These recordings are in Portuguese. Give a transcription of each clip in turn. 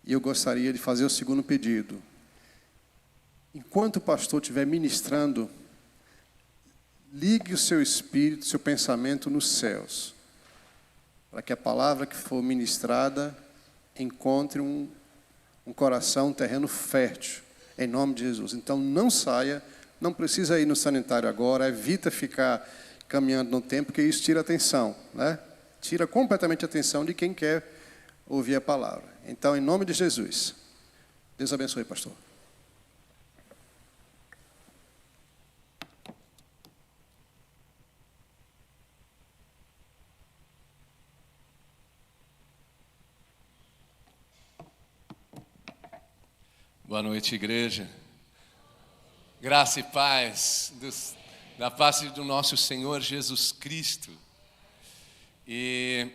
E eu gostaria de fazer o segundo pedido. Enquanto o pastor estiver ministrando, ligue o seu espírito, seu pensamento nos céus, para que a palavra que for ministrada encontre um coração, um terreno fértil, em nome de Jesus. Então não saia, não precisa ir no sanitário agora, evita ficar caminhando no tempo, porque isso tira a atenção, né? Tira completamente a atenção de quem quer ouvir a palavra. Então, em nome de Jesus, Deus abençoe, pastor. Boa noite, igreja. Graça e paz da parte do nosso Senhor Jesus Cristo. E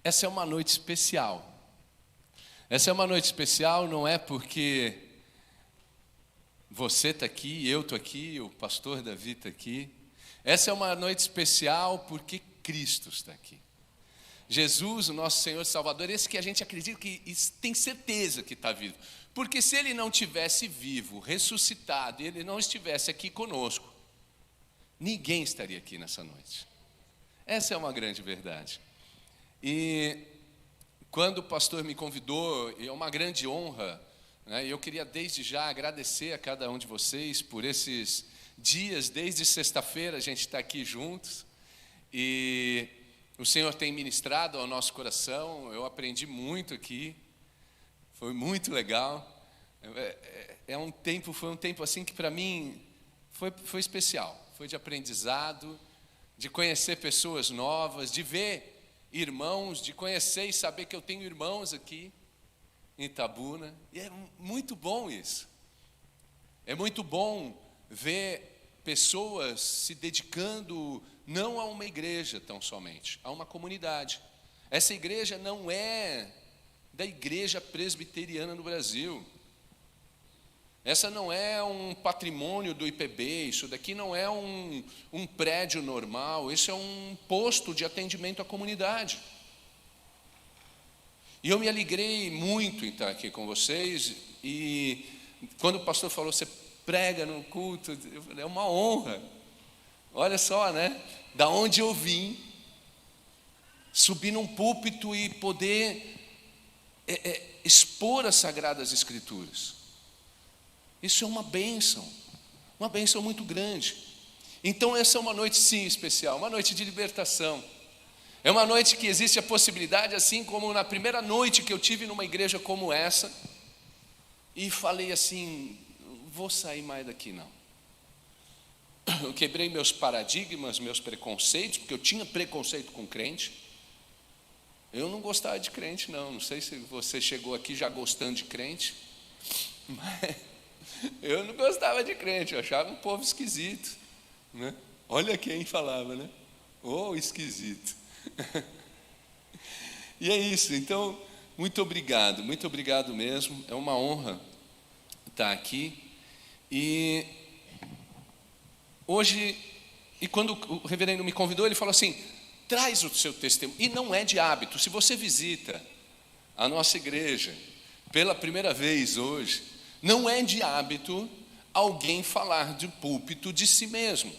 essa é uma noite especial. Essa é uma noite especial não é porque você está aqui, eu estou aqui, o pastor Davi está aqui. Essa é uma noite especial porque Cristo está aqui. Jesus, o nosso Senhor e Salvador, esse que a gente acredita que tem certeza que está vivo. Porque se Ele não tivesse vivo, ressuscitado, e Ele não estivesse aqui conosco, ninguém estaria aqui nessa noite. Essa é uma grande verdade. E quando o pastor me convidou, é uma grande honra, né? Eu queria desde já agradecer a cada um de vocês por esses dias, desde sexta-feira a gente está aqui juntos, e o Senhor tem ministrado ao nosso coração, eu aprendi muito aqui, foi muito legal. Foi um tempo assim que para mim foi especial, foi de aprendizado, de conhecer pessoas novas, de ver irmãos, de conhecer e saber que eu tenho irmãos aqui em Itabuna, e é muito bom isso. É muito bom ver pessoas se dedicando não a uma igreja tão somente, a uma comunidade. Essa igreja não é da Igreja Presbiteriana no Brasil. Essa não é um patrimônio do IPB, isso daqui não é um prédio normal, isso é um posto de atendimento à comunidade. E eu me alegrei muito em estar aqui com vocês, e quando o pastor falou, você prega no culto, eu falei, é uma honra. Olha só, né? Da onde eu vim, subir num púlpito e poder expor as Sagradas Escrituras. Isso é uma bênção muito grande. Então essa é uma noite sim especial, uma noite de libertação. É uma noite que existe a possibilidade, assim como na primeira noite que eu tive numa igreja como essa, e falei assim, vou sair mais daqui não. Eu quebrei meus paradigmas, meus preconceitos, porque eu tinha preconceito com crente. Eu não gostava de crente não sei se você chegou aqui já gostando de crente, mas eu não gostava de crente, eu achava um povo esquisito, né? Olha quem falava, né? Oh, esquisito. E é isso, então, muito obrigado mesmo, é uma honra estar aqui. E hoje, quando o reverendo me convidou, ele falou assim, traz o seu testemunho, e não é de hábito, se você visita a nossa igreja pela primeira vez hoje, não é de hábito alguém falar de púlpito de si mesmo.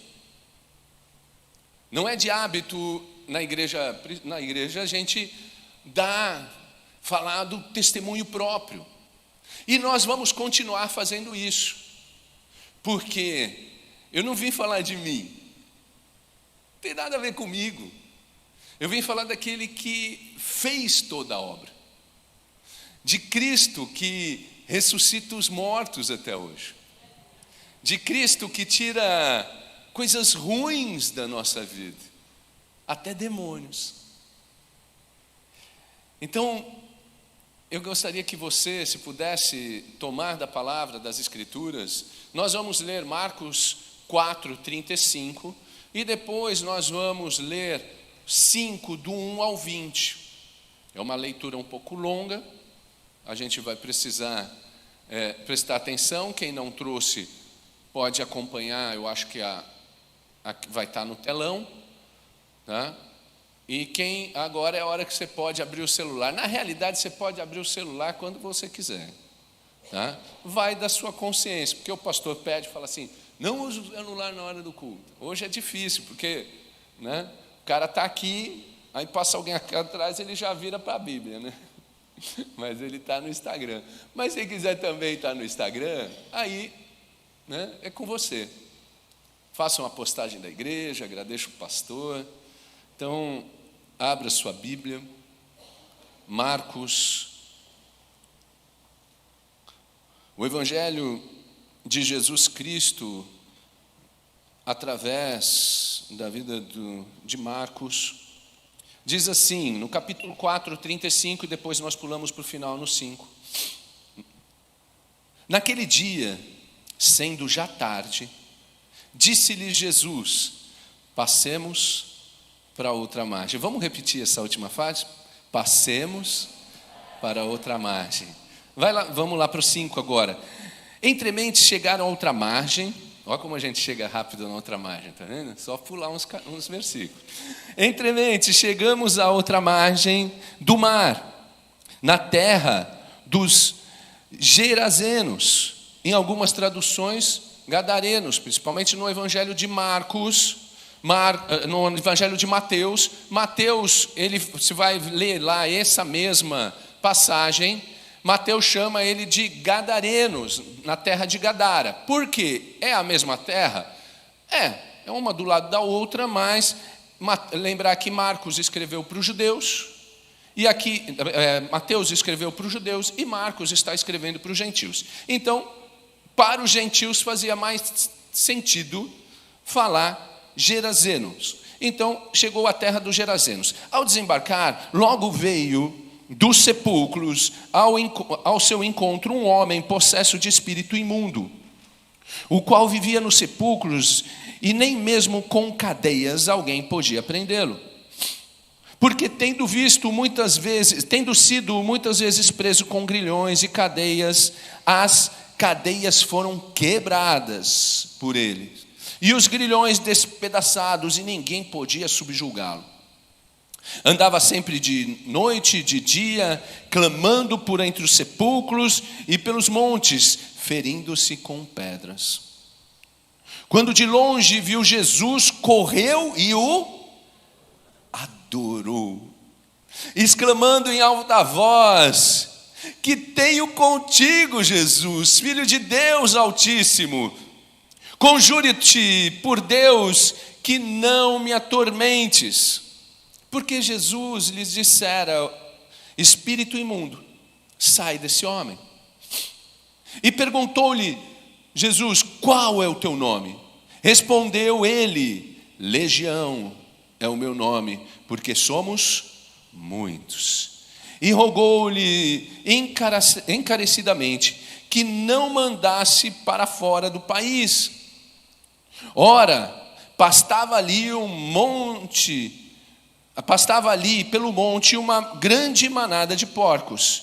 Não é de hábito na igreja a gente falar do testemunho próprio. E nós vamos continuar fazendo isso, porque eu não vim falar de mim, não tem nada a ver comigo. Eu vim falar daquele que fez toda a obra, de Cristo que ressuscita os mortos até hoje, de Cristo que tira coisas ruins da nossa vida, até demônios. Então, eu gostaria que você, se pudesse tomar da palavra das Escrituras, nós vamos ler Marcos 4:35 e depois nós vamos ler 5, do 1 ao 20. É uma leitura um pouco longa, a gente vai precisar prestar atenção. Quem não trouxe pode acompanhar, eu acho que vai estar no telão, tá? E agora é a hora que você pode abrir o celular. Na realidade, você pode abrir o celular quando você quiser. Tá? Vai da sua consciência, porque o pastor pede e fala assim, não use o celular na hora do culto. Hoje é difícil, porque né, o cara está aqui, aí passa alguém aqui atrás, ele já vira para a Bíblia, né? Mas ele está no Instagram. Mas se quiser também estar no Instagram, aí né, é com você. Faça uma postagem da igreja, agradeça o pastor. Então, abra sua Bíblia, Marcos. O Evangelho de Jesus Cristo, através da vida de Marcos, diz assim, no capítulo 4, 35, e depois nós pulamos para o final no 5. Naquele dia, sendo já tarde, disse-lhe Jesus, passemos para outra margem. Vamos repetir essa última frase? Passemos para outra margem. Vamos lá para o 5 agora. Entremente chegaram a outra margem. Olha como a gente chega rápido na outra margem, tá vendo? Só pular uns versículos. Entremente chegamos à outra margem do mar, na terra dos Gerazenos. Em algumas traduções, Gadarenos, principalmente no Evangelho de Marcos, no Evangelho de Mateus. Mateus, se vai ler lá essa mesma passagem, Mateus chama ele de Gadarenos, na terra de Gadara. Por quê? É a mesma terra? É uma do lado da outra, mas lembrar que Marcos escreveu para os judeus, e aqui Mateus escreveu para os judeus, e Marcos está escrevendo para os gentios. Então, para os gentios fazia mais sentido falar Gerazenos. Então, chegou à terra dos Gerazenos. Ao desembarcar, logo veio dos sepulcros ao seu encontro um homem possesso de espírito imundo, o qual vivia nos sepulcros e nem mesmo com cadeias alguém podia prendê-lo. Porque tendo sido muitas vezes preso com grilhões e cadeias, as cadeias foram quebradas por ele, e os grilhões despedaçados, e ninguém podia subjugá-lo. Andava sempre de noite e de dia, clamando por entre os sepulcros e pelos montes, ferindo-se com pedras. Quando de longe viu Jesus, correu e o adorou, exclamando em alta voz: que tenho contigo, Jesus, Filho de Deus Altíssimo? Conjuro-te por Deus que não me atormentes. Porque Jesus lhes dissera: espírito imundo, sai desse homem. E perguntou-lhe Jesus: qual é o teu nome? Respondeu ele: Legião é o meu nome, porque somos muitos. E rogou-lhe encarecidamente que não mandasse para fora do país. Ora, pastava ali pelo monte uma grande manada de porcos.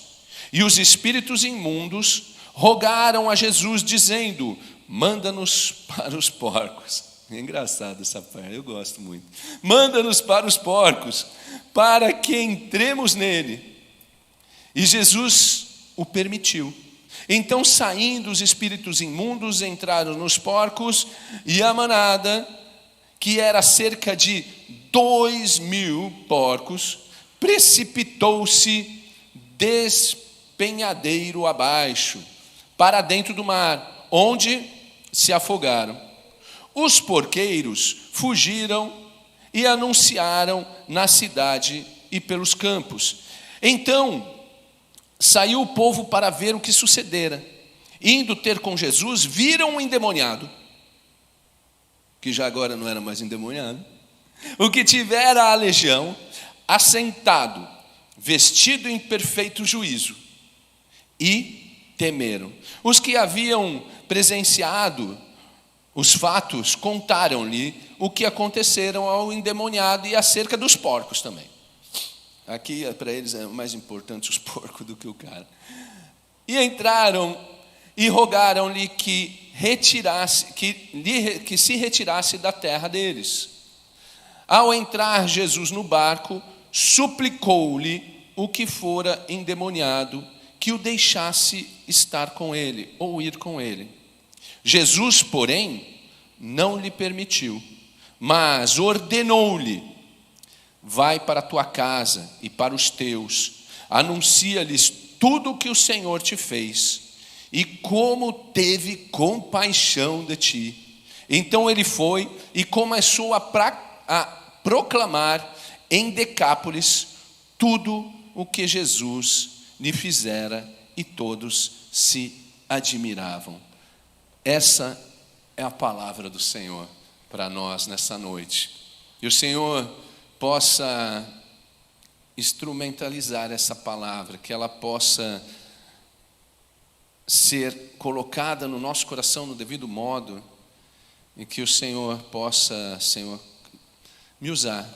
E os espíritos imundos rogaram a Jesus, dizendo: manda-nos para os porcos. É engraçado essa parte, eu gosto muito. Manda-nos para os porcos, para que entremos nele. E Jesus o permitiu. Então, saindo os espíritos imundos, entraram nos porcos, e a manada, que era cerca de 2.000 porcos, precipitou-se despenhadeiro abaixo, para dentro do mar, onde se afogaram. Os porqueiros fugiram e anunciaram na cidade e pelos campos. Então saiu o povo para ver o que sucedera. Indo ter com Jesus, viram um endemoniado, que já agora não era mais endemoniado, o que tivera a legião, assentado, vestido em perfeito juízo, e temeram. Os que haviam presenciado os fatos contaram-lhe o que aconteceram ao endemoniado e acerca dos porcos também. Aqui para eles é mais importante os porcos do que o cara. E entraram e rogaram-lhe que se retirasse da terra deles. Ao entrar Jesus no barco, suplicou-lhe o que fora endemoniado que o deixasse estar com ele, ou ir com ele. Jesus, porém, não lhe permitiu, mas ordenou-lhe: vai para a tua casa e para os teus, anuncia-lhes tudo o que o Senhor te fez, e como teve compaixão de ti. Então ele foi e começou a proclamar em Decápolis tudo o que Jesus lhe fizera, e todos se admiravam. Essa é a palavra do Senhor para nós nessa noite. E o Senhor possa instrumentalizar essa palavra, que ela possa ser colocada no nosso coração no devido modo, e que o Senhor possa, Senhor, me usar,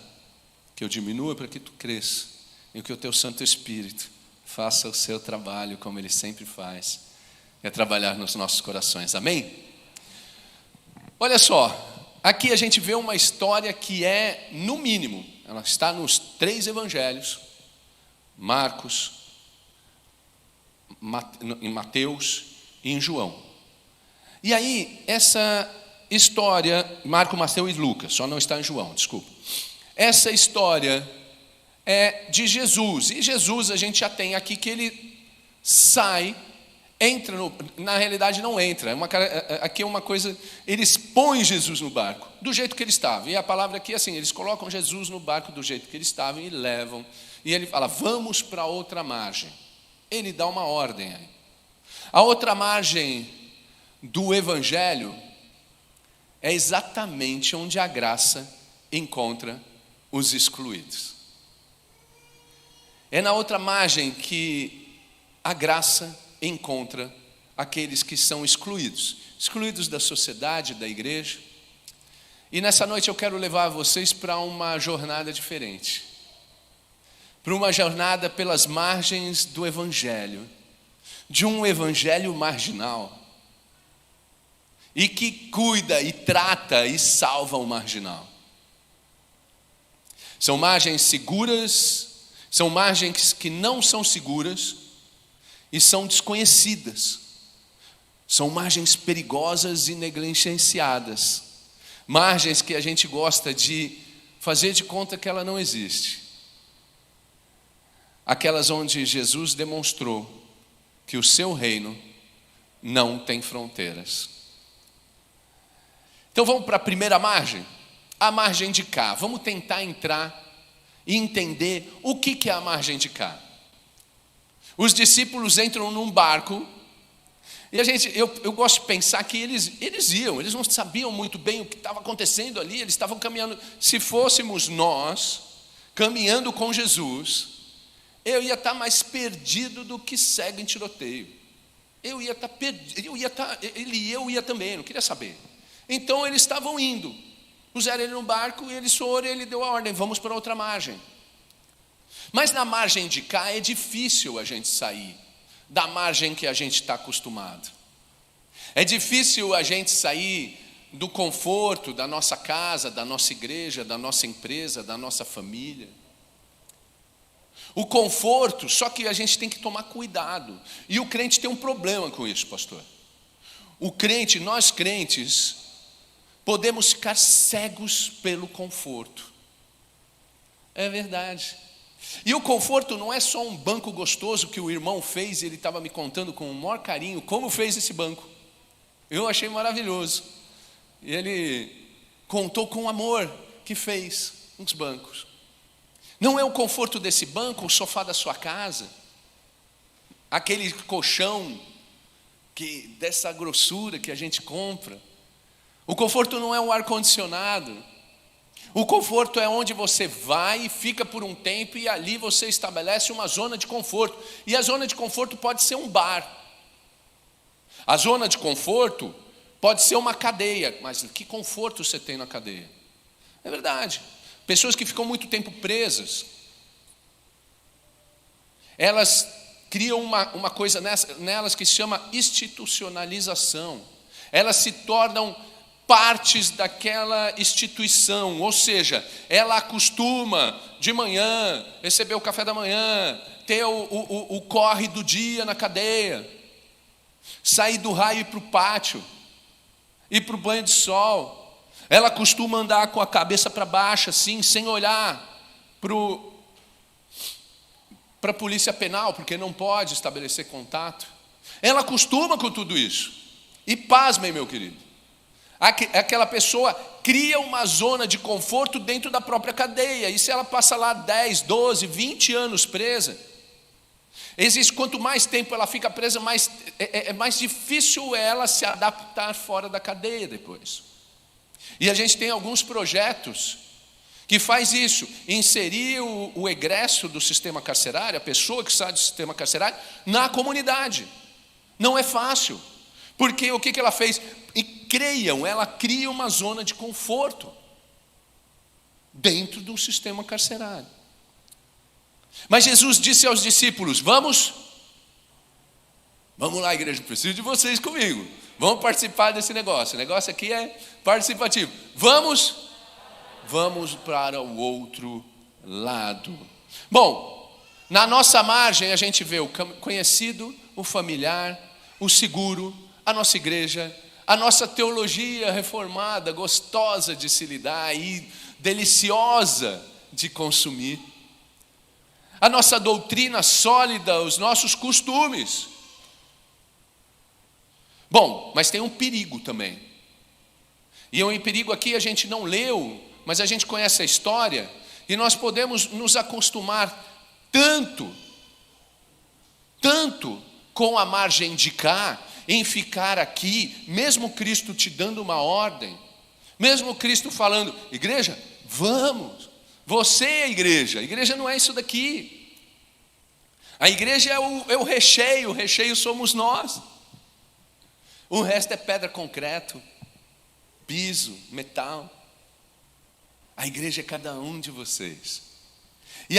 que eu diminua para que tu cresça, e que o teu Santo Espírito faça o seu trabalho como ele sempre faz, é trabalhar nos nossos corações. Amém? Olha só, aqui a gente vê uma história que é, no mínimo, ela está nos 3 evangelhos, Marcos, em Mateus e em João. E aí, essa história, Marcos, Mateus e Lucas, só não está em João, desculpa. Essa história é de Jesus, e Jesus a gente já tem aqui que ele sai, entra, na realidade não entra, aqui é uma coisa, eles põem Jesus no barco, do jeito que ele estava, e a palavra aqui é assim, eles colocam Jesus no barco do jeito que ele estava e levam, e ele fala, vamos para outra margem, ele dá uma ordem aí. A outra margem do evangelho é exatamente onde a graça encontra os excluídos. É na outra margem que a graça encontra aqueles que são excluídos da sociedade, da igreja. E nessa noite eu quero levar vocês para uma jornada diferente, para uma jornada pelas margens do evangelho, de um evangelho marginal, e que cuida e trata e salva o marginal. São margens seguras, são margens que não são seguras e são desconhecidas. São margens perigosas e negligenciadas. Margens que a gente gosta de fazer de conta que ela não existe. Aquelas onde Jesus demonstrou que o seu reino não tem fronteiras. Então vamos para a primeira margem, a margem de cá. Vamos tentar entrar e entender o que é a margem de cá. Os discípulos entram num barco e eu gosto de pensar que eles não sabiam muito bem o que estava acontecendo ali, eles estavam caminhando. Se fôssemos nós caminhando com Jesus, eu ia estar mais perdido do que cego em tiroteio. Eu ia estar perdido, ele e eu ia também, não queria saber. Então eles estavam indo, puseram ele no barco e eles foram, ele deu a ordem, vamos para outra margem. Mas na margem de cá é difícil a gente sair da margem que a gente está acostumado. É difícil a gente sair do conforto da nossa casa, da nossa igreja, da nossa empresa, da nossa família. O conforto, só que a gente tem que tomar cuidado. E o crente tem um problema com isso, pastor. O crente, nós crentes, podemos ficar cegos pelo conforto. É verdade. E o conforto não é só um banco gostoso que o irmão fez, e ele estava me contando com o maior carinho como fez esse banco. Eu achei maravilhoso. Ele contou com amor que fez uns bancos. Não é o conforto desse banco, o sofá da sua casa, aquele colchão dessa grossura que a gente compra. O conforto não é um ar-condicionado. O conforto é onde você vai e fica por um tempo e ali você estabelece uma zona de conforto. E a zona de conforto pode ser um bar. A zona de conforto pode ser uma cadeia. Mas que conforto você tem na cadeia? É verdade. Pessoas que ficam muito tempo presas, elas criam uma coisa nelas que se chama institucionalização. Elas se tornam partes daquela instituição, ou seja, ela acostuma de manhã receber o café da manhã, ter o corre do dia na cadeia, sair do raio e ir para o pátio, ir para o banho de sol. Ela costuma andar com a cabeça para baixo, assim, sem olhar para a polícia penal, porque não pode estabelecer contato. Ela acostuma com tudo isso. E pasmem, meu querido, aquela pessoa cria uma zona de conforto dentro da própria cadeia. E se ela passa lá 10, 12, 20 anos presa, quanto mais tempo ela fica presa, é mais difícil ela se adaptar fora da cadeia depois. E a gente tem alguns projetos que faz isso, inserir o egresso do sistema carcerário, a pessoa que sai do sistema carcerário, na comunidade. Não é fácil, porque o que ela fez? E creiam, ela cria uma zona de conforto dentro do sistema carcerário. Mas Jesus disse aos discípulos: vamos lá, igreja, preciso de vocês comigo. Vamos participar desse negócio. O negócio aqui é participativo. Vamos para o outro lado. Bom, na nossa margem a gente vê o conhecido, o familiar, o seguro, a nossa igreja, a nossa teologia reformada, gostosa de se lidar e deliciosa de consumir, a nossa doutrina sólida, os nossos costumes. Bom, mas tem um perigo também. E um perigo aqui a gente não leu, mas a gente conhece a história, e nós podemos nos acostumar tanto com a margem de cá, em ficar aqui, mesmo Cristo te dando uma ordem, mesmo Cristo falando: igreja, vamos, você é a igreja não é isso daqui. A igreja é o recheio somos nós. O resto é pedra, concreto, piso, metal. A igreja é cada um de vocês. E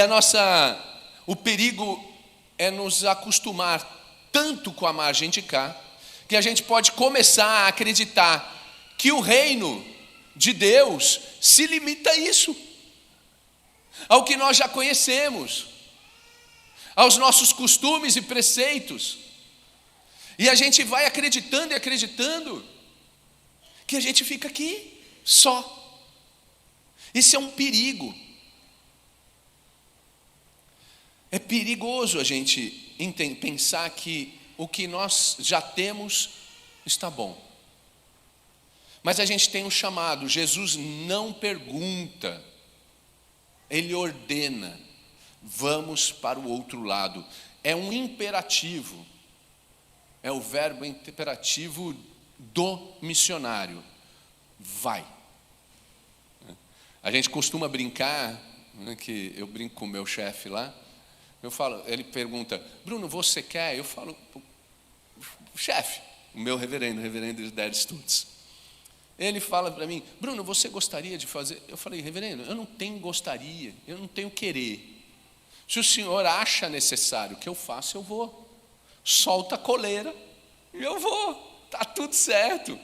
o perigo é nos acostumar tanto com a margem de cá, que a gente pode começar a acreditar que o reino de Deus se limita a isso, ao que nós já conhecemos, aos nossos costumes e preceitos. E a gente vai acreditando e acreditando que a gente fica aqui só. Isso é um perigo. É perigoso a gente pensar que o que nós já temos está bom. Mas a gente tem um chamado. Jesus não pergunta, ele ordena: vamos para o outro lado. É um imperativo. É o verbo imperativo do missionário. Vai. A gente costuma brincar, que eu brinco com o meu chefe lá. Ele pergunta: Bruno, você quer? Eu falo: chefe, o meu reverendo José Stutz. Ele fala para mim: Bruno, você gostaria de fazer? Eu falei: reverendo, eu não tenho gostaria, eu não tenho querer. Se o senhor acha necessário que eu faça, eu vou. Solta a coleira e eu vou, está tudo certo.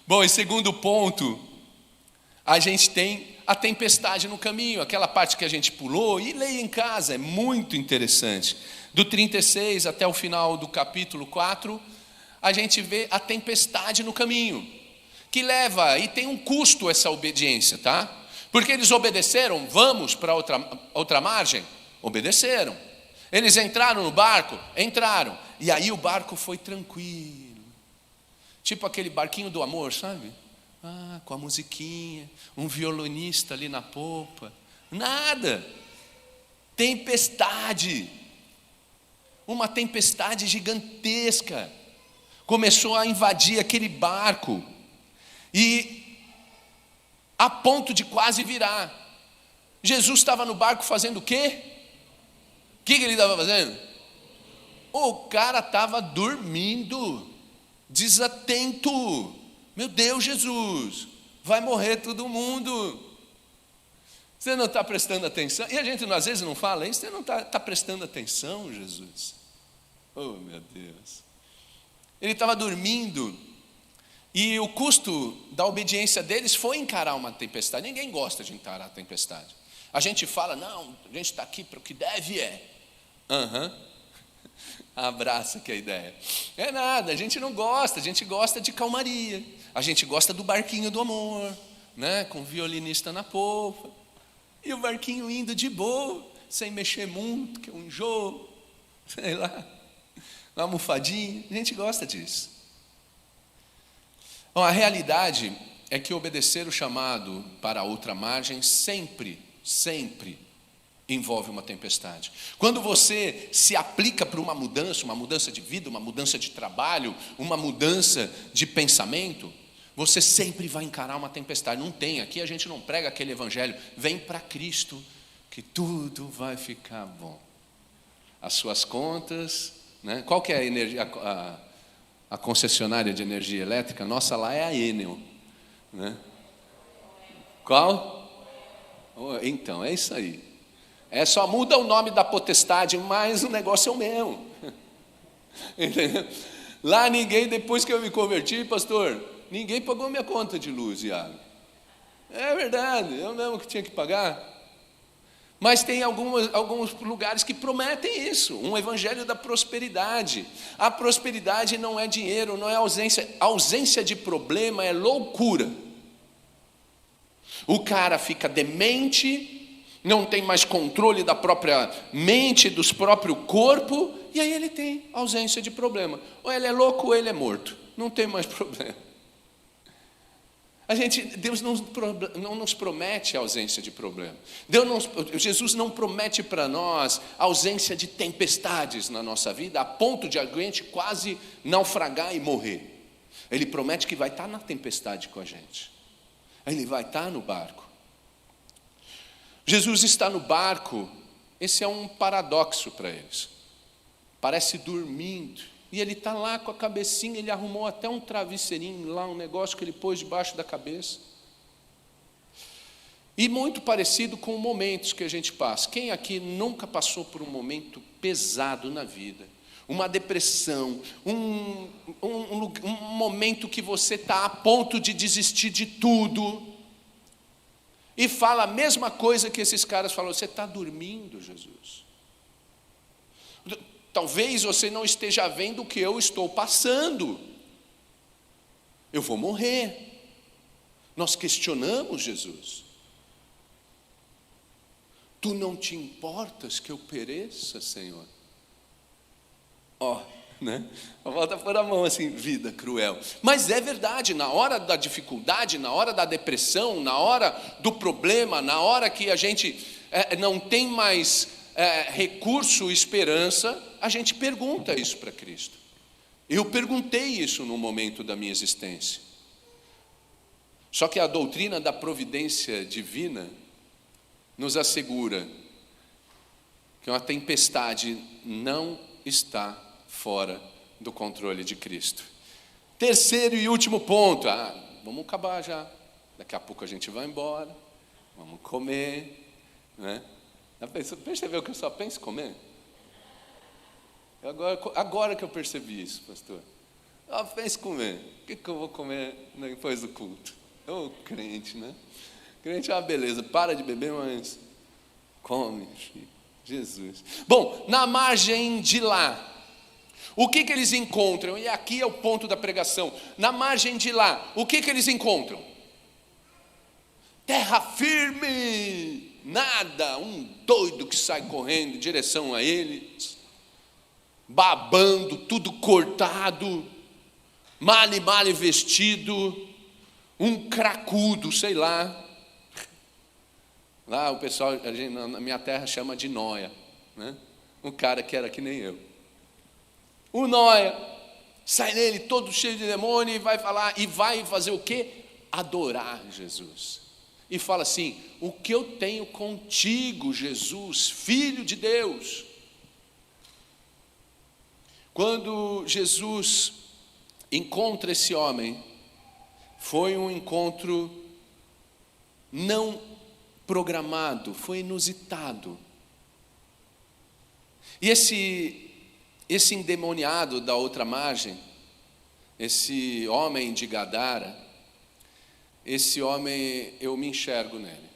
Bom, e segundo ponto, a gente tem a tempestade no caminho, aquela parte que a gente pulou, e leia em casa, é muito interessante. Do 36 até o final do capítulo 4, a gente vê a tempestade no caminho, que leva, e tem um custo essa obediência, tá? Porque eles obedeceram, vamos para outra margem? Obedeceram. Eles entraram no barco? Entraram. E aí o barco foi tranquilo. Tipo aquele barquinho do amor, sabe? Com a musiquinha, um violonista ali na popa. Nada. Tempestade. Uma tempestade gigantesca. Começou a invadir aquele barco. E a ponto de quase virar. Jesus estava no barco fazendo o quê? O que ele estava fazendo? O cara estava dormindo, desatento. Meu Deus, Jesus, vai morrer todo mundo. Você não está prestando atenção? E a gente às vezes não fala isso. Você não está prestando atenção, Jesus? Oh, meu Deus. Ele estava dormindo. E o custo da obediência deles foi encarar uma tempestade. Ninguém gosta de encarar a tempestade. A gente fala, não, a gente está aqui para o que deve Abraça que a ideia. É nada, a gente não gosta, a gente gosta de calmaria. A gente gosta do barquinho do amor, né? Com o violinista na popa. E o barquinho indo de boa, sem mexer muito, que é um enjoo, sei lá, uma almofadinha. A gente gosta disso. Bom, a realidade é que obedecer o chamado para a outra margem sempre envolve uma tempestade. Quando você se aplica para uma mudança de vida, uma mudança de trabalho, uma mudança de pensamento, você sempre vai encarar uma tempestade. Não tem, aqui a gente não prega aquele evangelho, vem para Cristo que tudo vai ficar bom. As suas contas, né? Qual que é a energia, a concessionária de energia elétrica? Nossa lá é a Enel, né? Qual? Então, é isso aí. Só muda o nome da potestade, mas o negócio é o mesmo. Entendeu? Lá ninguém, depois que eu me converti, pastor, ninguém pagou minha conta de luz e água. É verdade, eu mesmo que tinha que pagar. Mas tem alguns lugares que prometem isso, um evangelho da prosperidade. A prosperidade não é dinheiro, não é ausência. Ausência de problema é loucura. O cara fica demente, não tem mais controle da própria mente, do próprio corpo, e aí ele tem ausência de problema. Ou ele é louco ou ele é morto, não tem mais problema. Deus não nos promete ausência de problema. Jesus não promete para nós ausência de tempestades na nossa vida, a ponto de a gente quase naufragar e morrer. Ele promete que vai estar na tempestade com a gente. Ele vai estar no barco. Jesus está no barco, esse é um paradoxo para eles. Parece dormindo. E ele está lá com a cabecinha, ele arrumou até um travesseirinho lá, um negócio que ele pôs debaixo da cabeça. E muito parecido com momentos que a gente passa. Quem aqui nunca passou por um momento pesado na vida? Uma depressão, um momento que você está a ponto de desistir de tudo. E fala a mesma coisa que esses caras falaram, você está dormindo, Jesus. Talvez você não esteja vendo o que eu estou passando. Eu vou morrer. Nós questionamos Jesus. Tu não te importas que eu pereça, Senhor? Né? Volta por a mão assim, vida cruel. Mas é verdade, na hora da dificuldade, na hora da depressão, na hora do problema, na hora que a gente não tem mais recurso, esperança, a gente pergunta isso para Cristo. Eu perguntei isso no momento da minha existência. Só que a doutrina da providência divina nos assegura que uma tempestade não está fora do controle de Cristo. Terceiro e último ponto. Vamos acabar já. Daqui a pouco a gente vai embora. Vamos comer. Né? Percebeu que eu só penso em comer? Agora que eu percebi isso, pastor. Eu penso em comer. O que eu vou comer depois do culto? Crente, né? Crente é uma beleza. Para de beber, mas come, filho. Jesus. Bom, na margem de lá, o que eles encontram? E aqui é o ponto da pregação. Na margem de lá, o que eles encontram? Terra firme. Nada, um doido que sai correndo em direção a eles, babando, tudo cortado, mal vestido, um cracudo, sei lá. Lá o pessoal, na minha terra chama de nóia, né? Um cara que era que nem eu. O nóia sai nele todo cheio de demônio e vai falar, e vai fazer o quê? Adorar Jesus. E fala assim, o que eu tenho contigo, Jesus, Filho de Deus? Quando Jesus encontra esse homem, foi um encontro não programado, foi inusitado. E esse endemoniado da outra margem, esse homem de Gadara, esse homem, eu me enxergo nele.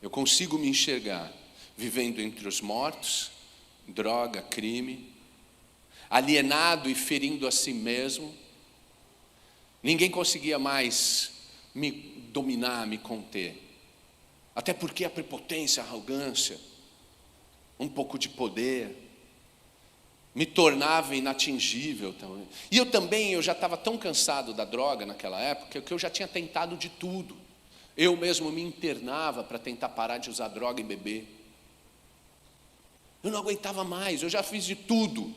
Eu consigo me enxergar vivendo entre os mortos, droga, crime, alienado e ferindo a si mesmo. Ninguém conseguia mais me dominar, me conter. Até porque a prepotência, a arrogância, um pouco de poder, me tornava inatingível também. E eu já estava tão cansado da droga naquela época, que eu já tinha tentado de tudo. Eu mesmo me internava para tentar parar de usar droga e beber. Eu não aguentava mais, eu já fiz de tudo.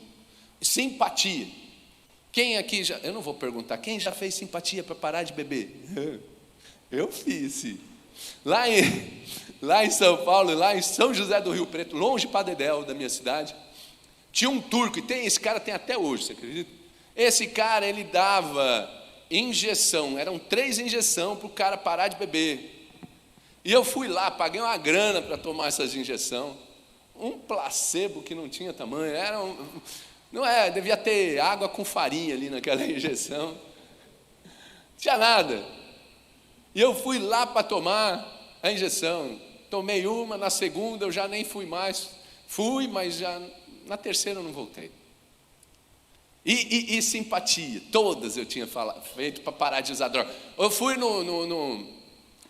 Simpatia. Quem aqui já... Eu não vou perguntar, quem já fez simpatia para parar de beber? Eu fiz. Lá em São Paulo, lá em São José do Rio Preto, longe para Dedéu, da minha cidade, tinha um turco, e esse cara tem até hoje, você acredita? Esse cara, ele dava injeção, eram 3 injeções para o cara parar de beber. E eu fui lá, paguei uma grana para tomar essas injeções, um placebo que não tinha tamanho, devia ter água com farinha ali naquela injeção, não tinha nada. E eu fui lá para tomar a injeção, tomei uma, na segunda eu já nem fui mais, mas já na terceira eu não voltei. E simpatia, todas eu tinha feito para parar de usar droga. Eu fui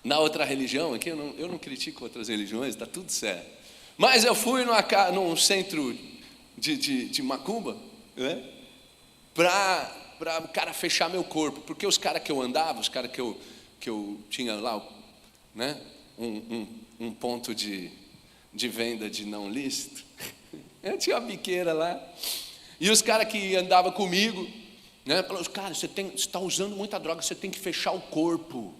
na outra religião, aqui eu não critico outras religiões, está tudo certo. Mas eu fui num centro de macumba, né, para o cara fechar meu corpo, porque os caras que eu andava, os caras que eu tinha lá, né, um ponto de venda de não lícito, eu tinha uma biqueira lá, e os caras que andavam comigo, né, falaram, cara, você está usando muita droga, você tem que fechar o corpo.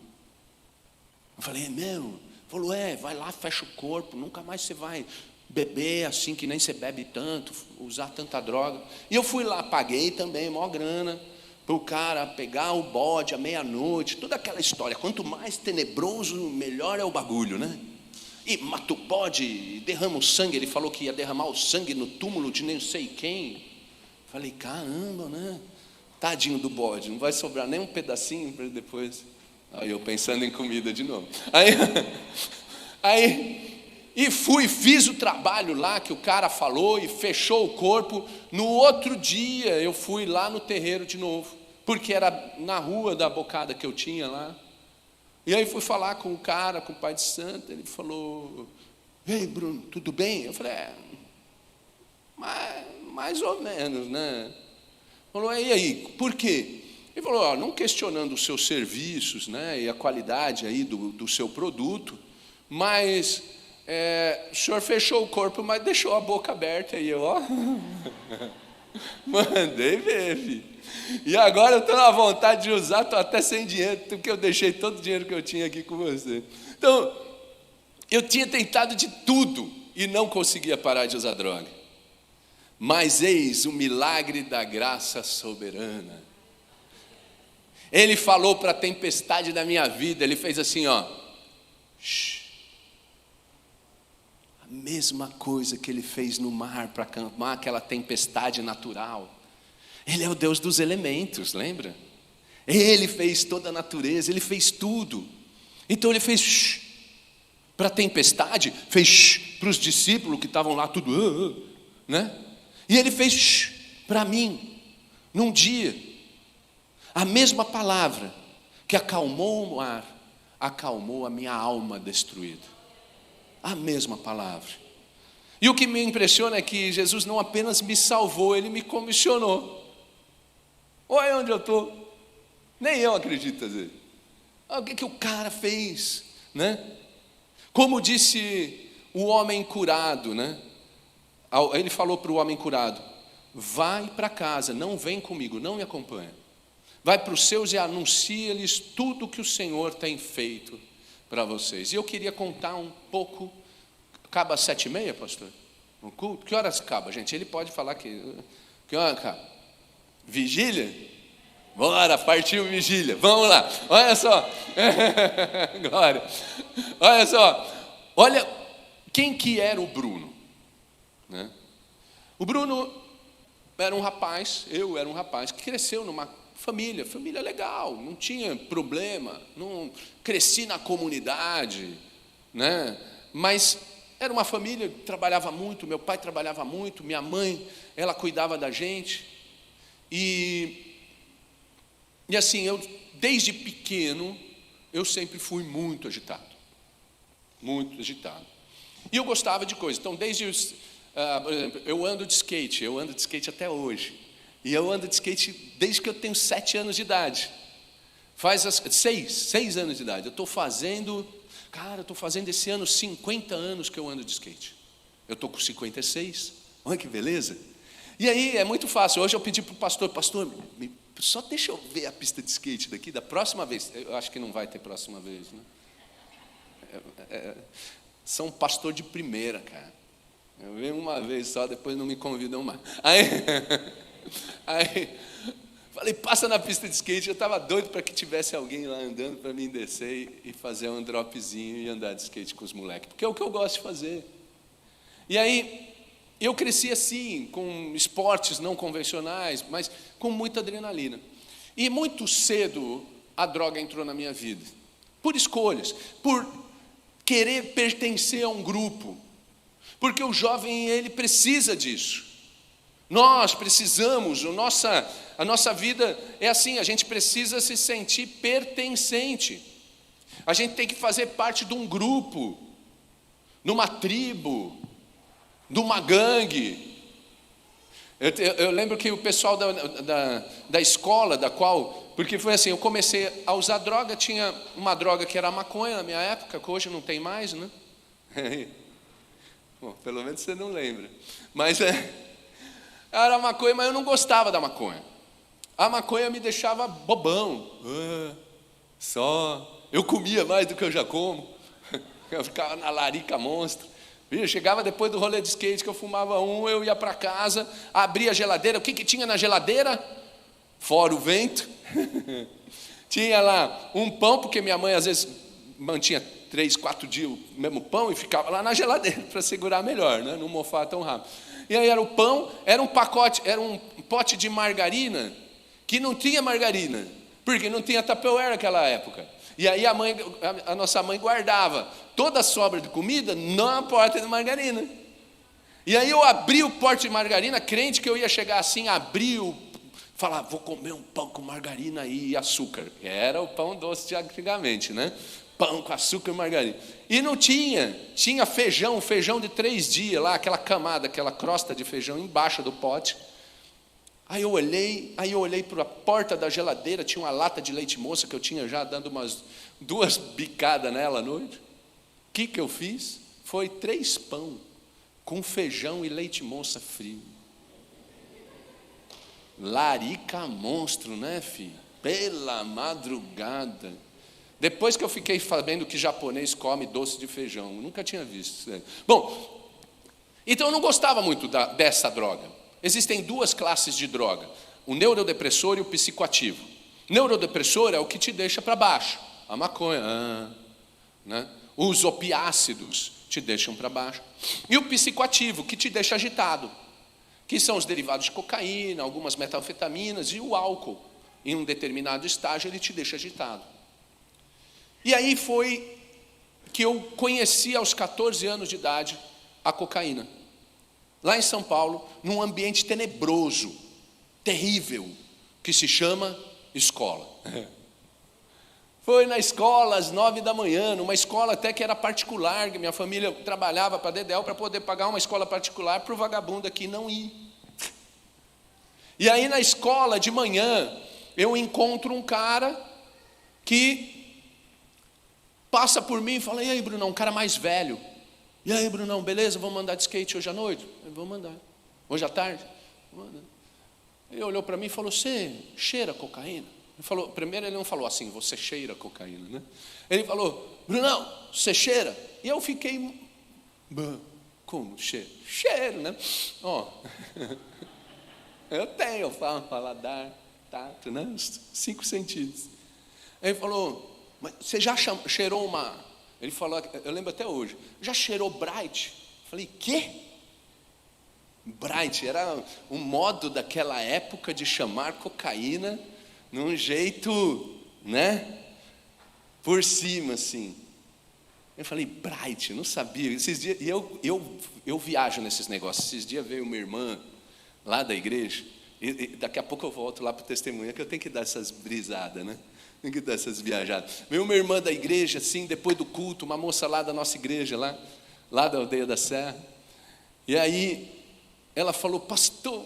Eu falei, é mesmo? Falou, vai lá, fecha o corpo, nunca mais você vai beber assim, que nem você bebe tanto, usar tanta droga. E eu fui lá, paguei também, maior grana, para o cara pegar o bode à meia-noite, toda aquela história. Quanto mais tenebroso, melhor é o bagulho, né? E mata o bode, e derrama o sangue. Ele falou que ia derramar o sangue no túmulo de nem sei quem. Falei, caramba, né? Tadinho do bode, não vai sobrar nem um pedacinho para ele depois. Aí eu pensando em comida de novo. E fiz o trabalho lá que o cara falou e fechou o corpo. No outro dia eu fui lá no terreiro de novo, porque era na rua da bocada que eu tinha lá. E aí fui falar com o cara, com o pai de santo. Ele falou, ei Bruno, tudo bem? Eu falei, mais ou menos, né? Falou, e aí, por quê? Ele falou, não questionando os seus serviços, né, e a qualidade aí do seu produto, mas o senhor fechou o corpo, mas deixou a boca aberta. E eu, mandei ver, filho. E agora eu estou na vontade de usar, estou até sem dinheiro, porque eu deixei todo o dinheiro que eu tinha aqui com você. Então, eu tinha tentado de tudo e não conseguia parar de usar droga. Mas eis o milagre da graça soberana. Ele falou para a tempestade da minha vida, ele fez assim, shh. A mesma coisa que ele fez no mar para acalmar aquela tempestade natural. Ele é o Deus dos elementos, lembra? Ele fez toda a natureza, ele fez tudo. Então ele fez shh para a tempestade, fez shh para os discípulos que estavam lá tudo, né? E ele fez shh para mim, num dia. A mesma palavra que acalmou o mar, acalmou a minha alma destruída. A mesma palavra. E o que me impressiona é que Jesus não apenas me salvou, ele me comissionou. Olha onde eu estou. Nem eu acredito às vezes. O que o cara fez, né? Como disse o homem curado, né? Ele falou para o homem curado, vai para casa, não vem comigo, não me acompanha. Vai para os seus e anuncia-lhes tudo que o Senhor tem feito para vocês. E eu queria contar um pouco. Acaba às 7h30, pastor? No culto? Que horas acaba, gente? Ele pode falar que hora acaba? Vigília? Bora, partiu vigília. Vamos lá. Olha só. Glória. Olha só. Olha quem que era o Bruno, né? O Bruno eu era um rapaz que cresceu numa família legal, não tinha problema, não cresci na comunidade, né? Mas era uma família que trabalhava muito, meu pai trabalhava muito, minha mãe, ela cuidava da gente, e assim, eu desde pequeno, eu sempre fui muito agitado, e eu gostava de coisas. Então por exemplo, eu ando de skate até hoje. E eu ando de skate desde que eu tenho 7 anos de idade. Faz 6 anos de idade. Eu estou fazendo esse ano 50 anos que eu ando de skate. Eu estou com 56. Olha que beleza. E aí é muito fácil. Hoje eu pedi para o pastor, só deixa eu ver a pista de skate daqui, da próxima vez. Eu acho que não vai ter próxima vez, né? São pastor de primeira, cara. Eu venho uma vez só, depois não me convidam mais. Aí falei, passa na pista de skate. Eu estava doido para que tivesse alguém lá andando para mim descer e fazer um dropzinho e andar de skate com os moleques, porque é o que eu gosto de fazer. E aí eu cresci assim, com esportes não convencionais, mas com muita adrenalina. E muito cedo a droga entrou na minha vida, por escolhas, por querer pertencer a um grupo, porque o jovem, ele precisa disso. Nós precisamos, a nossa vida é assim, a gente precisa se sentir pertencente. A gente tem que fazer parte de um grupo, numa tribo, de uma gangue. Eu lembro que o pessoal da escola, porque foi assim, eu comecei a usar droga, tinha uma droga que era a maconha na minha época, que hoje não tem mais, né? Bom, pelo menos você não lembra. Mas era maconha, mas eu não gostava da maconha. A maconha me deixava bobão. Eu comia mais do que eu já como. Eu ficava na larica monstro. Eu chegava depois do rolê de skate, que eu fumava eu ia para casa, abria a geladeira. O que tinha na geladeira? Fora o vento. Tinha lá um pão, porque minha mãe às vezes mantinha 3, 4 dias o mesmo pão e ficava lá na geladeira para segurar melhor, né? Não mofar tão rápido. E aí era o pão, era um pote de margarina, que não tinha margarina, porque não tinha Tupperware naquela época. E aí a nossa mãe guardava toda a sobra de comida na porta de margarina. E aí eu abri o pote de margarina, crente que eu ia chegar assim, falar, vou comer um pão com margarina e açúcar. Era o pão doce de antigamente, né? Pão com açúcar e margarina. E não tinha feijão de 3 dias lá, aquela camada, aquela crosta de feijão embaixo do pote. Aí eu olhei para a porta da geladeira, tinha uma lata de leite moça que eu tinha já dando umas 2 bicadas nela à noite. O que eu fiz? Foi 3 pão com feijão e leite moça frio. Larica monstro, né, filho? Pela madrugada. Depois que eu fiquei sabendo que japonês come doce de feijão, eu nunca tinha visto. Bom, então eu não gostava muito dessa droga. Existem 2 classes de droga, o neurodepressor e o psicoativo. Neurodepressor é o que te deixa para baixo, a maconha, né? Os opiácidos te deixam para baixo. E o psicoativo, que te deixa agitado, que são os derivados de cocaína, algumas metanfetaminas e o álcool. Em um determinado estágio ele te deixa agitado. E aí foi que eu conheci aos 14 anos de idade a cocaína. Lá em São Paulo, num ambiente tenebroso, terrível, que se chama escola. Foi na escola às 9 da manhã, numa escola até que era particular, que minha família trabalhava para a Dedel para poder pagar uma escola particular para o vagabundo aqui não ir. E aí na escola de manhã, eu encontro um cara que passa por mim e fala, e aí, Brunão, um cara mais velho. E aí, Brunão, beleza? Vamos andar de skate hoje à noite? Vamos andar. Hoje à tarde? Vamos andar. Ele olhou para mim e falou, você cheira cocaína? Primeiro ele não falou assim, você cheira cocaína, né? Ele falou, Brunão, você cheira? E eu fiquei, como cheiro? Cheiro, né? Eu tenho paladar, tato, né? 5 sentidos. Ele falou, mas você já cheirou uma... Ele falou, eu lembro até hoje, já cheirou Bright? Eu falei, quê? Bright era um modo daquela época de chamar cocaína num jeito, né, por cima assim. Eu falei, Bright, não sabia. Esses dias, e eu viajo nesses negócios. Esses dias veio uma irmã lá da igreja, e daqui a pouco eu volto lá para o testemunho, que eu tenho que dar essas brisadas, né? Tenho que dar essas viajadas. Veio uma irmã da igreja, assim, depois do culto, uma moça lá da nossa igreja, lá da Aldeia da Serra. E aí ela falou, pastor,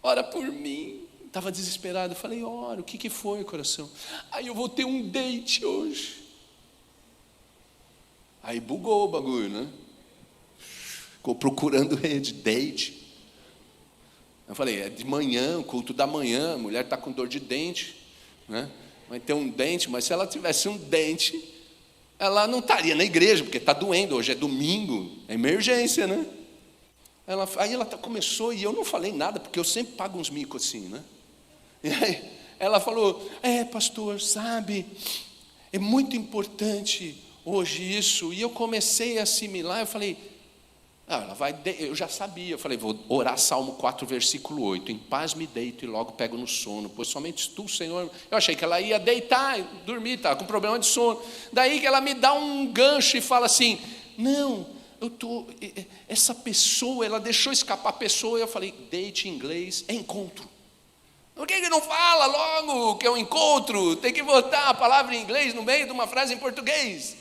ora por mim. Estava desesperado. Eu falei, ora, o que foi, coração? Aí eu vou ter um date hoje. Aí bugou o bagulho, né? Ficou procurando rede, date. Eu falei, é de manhã, o culto da manhã, a mulher está com dor de dente, né? Vai ter um dente, mas se ela tivesse um dente, ela não estaria na igreja, porque está doendo, hoje é domingo, é emergência, né? Aí ela começou, e eu não falei nada, porque eu sempre pago uns micos assim, né? E aí ela falou, pastor, sabe, é muito importante hoje isso. E eu comecei a assimilar, eu falei, eu já sabia, eu falei, vou orar Salmo 4, versículo 8, em paz me deito e logo pego no sono, pois somente tu, Senhor. Eu achei que ela ia deitar, dormir, estava com problema de sono. Daí que ela me dá um gancho e fala assim, não, essa pessoa, ela deixou escapar a pessoa. Eu falei, date em inglês é encontro. Por que não fala logo que é um encontro? Tem que botar a palavra em inglês no meio de uma frase em português.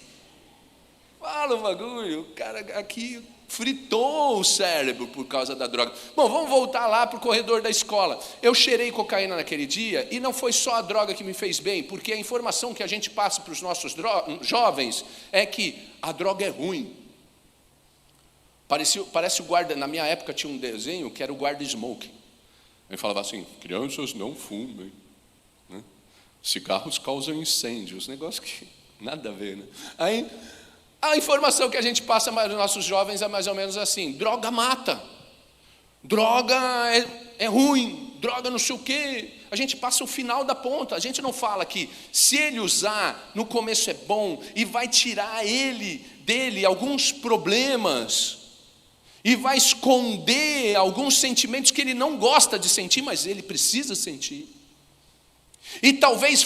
Fala o bagulho, o cara aqui fritou o cérebro por causa da droga. Bom, vamos voltar lá para o corredor da escola. Eu cheirei cocaína naquele dia, e não foi só a droga que me fez bem, porque a informação que a gente passa para os nossos jovens é que a droga é ruim. Parece o guarda, na minha época tinha um desenho que era o guarda smoking. Ele falava assim, crianças não fumem, né? Cigarros causam incêndios, negócio que nada a ver, né? Aí, a informação que a gente passa para os nossos jovens é mais ou menos assim, droga mata, droga é ruim, droga não sei o quê. A gente passa o final da ponta, a gente não fala que se ele usar, no começo é bom, e vai tirar dele alguns problemas, e vai esconder alguns sentimentos que ele não gosta de sentir, mas ele precisa sentir. E talvez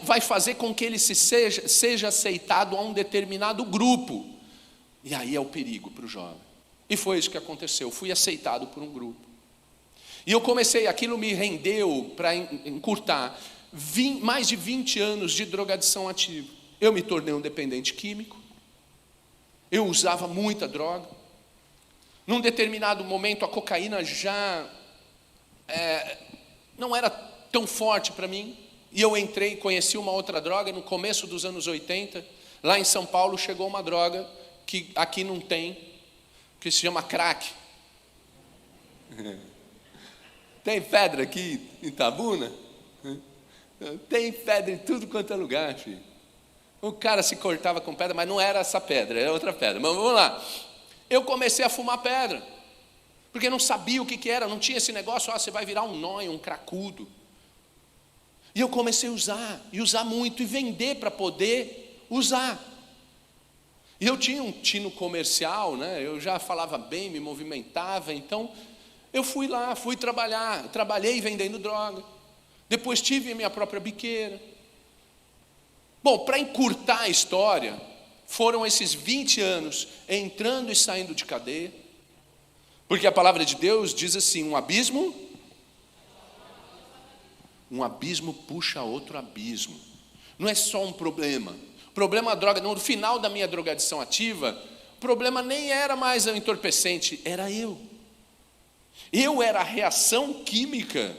vai fazer com que ele seja aceitado a um determinado grupo. E aí é o perigo para o jovem. E foi isso que aconteceu. Eu fui aceitado por um grupo. E eu comecei, aquilo me rendeu, para encurtar, mais de 20 anos de drogadição ativa. Eu me tornei um dependente químico. Eu usava muita droga. Num determinado momento, a cocaína já não era tão forte para mim. E eu conheci uma outra droga no começo dos anos 80. Lá em São Paulo chegou uma droga que aqui não tem, que se chama crack. Tem pedra aqui em Itabuna? Tem pedra em tudo quanto é lugar, filho. O cara se cortava com pedra, mas não era essa pedra, era outra pedra. Mas vamos lá. Eu comecei a fumar pedra, porque não sabia o que era, não tinha esse negócio, você vai virar um nóio, um cracudo. E eu comecei a usar, e usar muito, e vender para poder usar. E eu tinha um tino comercial, né? Eu já falava bem, me movimentava, então eu fui lá, fui trabalhar, trabalhei vendendo droga. Depois tive a minha própria biqueira. Bom, para encurtar a história, foram esses 20 anos entrando e saindo de cadeia, porque a palavra de Deus diz assim, um abismo puxa outro abismo. Não é só um problema. O problema da droga, no final da minha drogadição ativa, o problema nem era mais o entorpecente, era eu. Eu era a reação química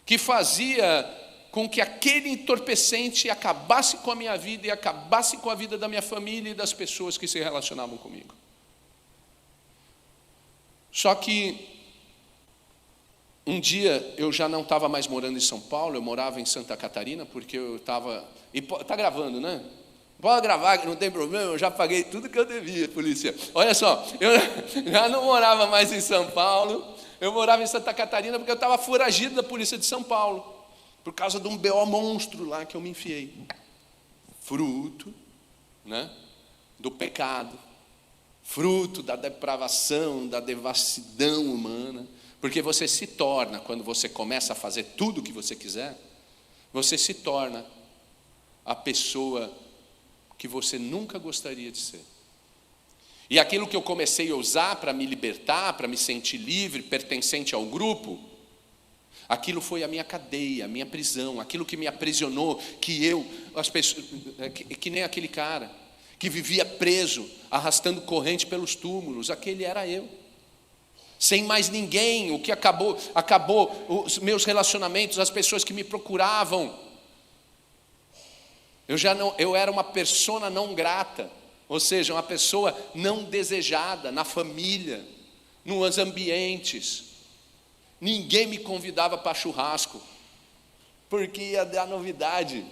que fazia com que aquele entorpecente acabasse com a minha vida e acabasse com a vida da minha família e das pessoas que se relacionavam comigo. Só que um dia eu já não estava mais morando em São Paulo, eu morava em Santa Catarina, porque eu estava... Está gravando, né? Pode gravar, que não tem problema, eu já paguei tudo que eu devia, polícia. Olha só, eu já não morava mais em São Paulo, eu morava em Santa Catarina porque eu estava foragido da polícia de São Paulo, por causa de um BO monstro lá que eu me enfiei. Fruto, né, do pecado, fruto da depravação, da devassidão humana, porque você se torna, quando você começa a fazer tudo o que você quiser, você se torna a pessoa que você nunca gostaria de ser. E aquilo que eu comecei a usar para me libertar, para me sentir livre, pertencente ao grupo, aquilo foi a minha cadeia, a minha prisão, aquilo que me aprisionou, que nem aquele cara que vivia preso, arrastando corrente pelos túmulos, aquele era eu. Sem mais ninguém, o que acabou os meus relacionamentos, as pessoas que me procuravam. Eu era uma persona não grata, ou seja, uma pessoa não desejada na família, nos ambientes. Ninguém me convidava para churrasco, porque ia dar novidade.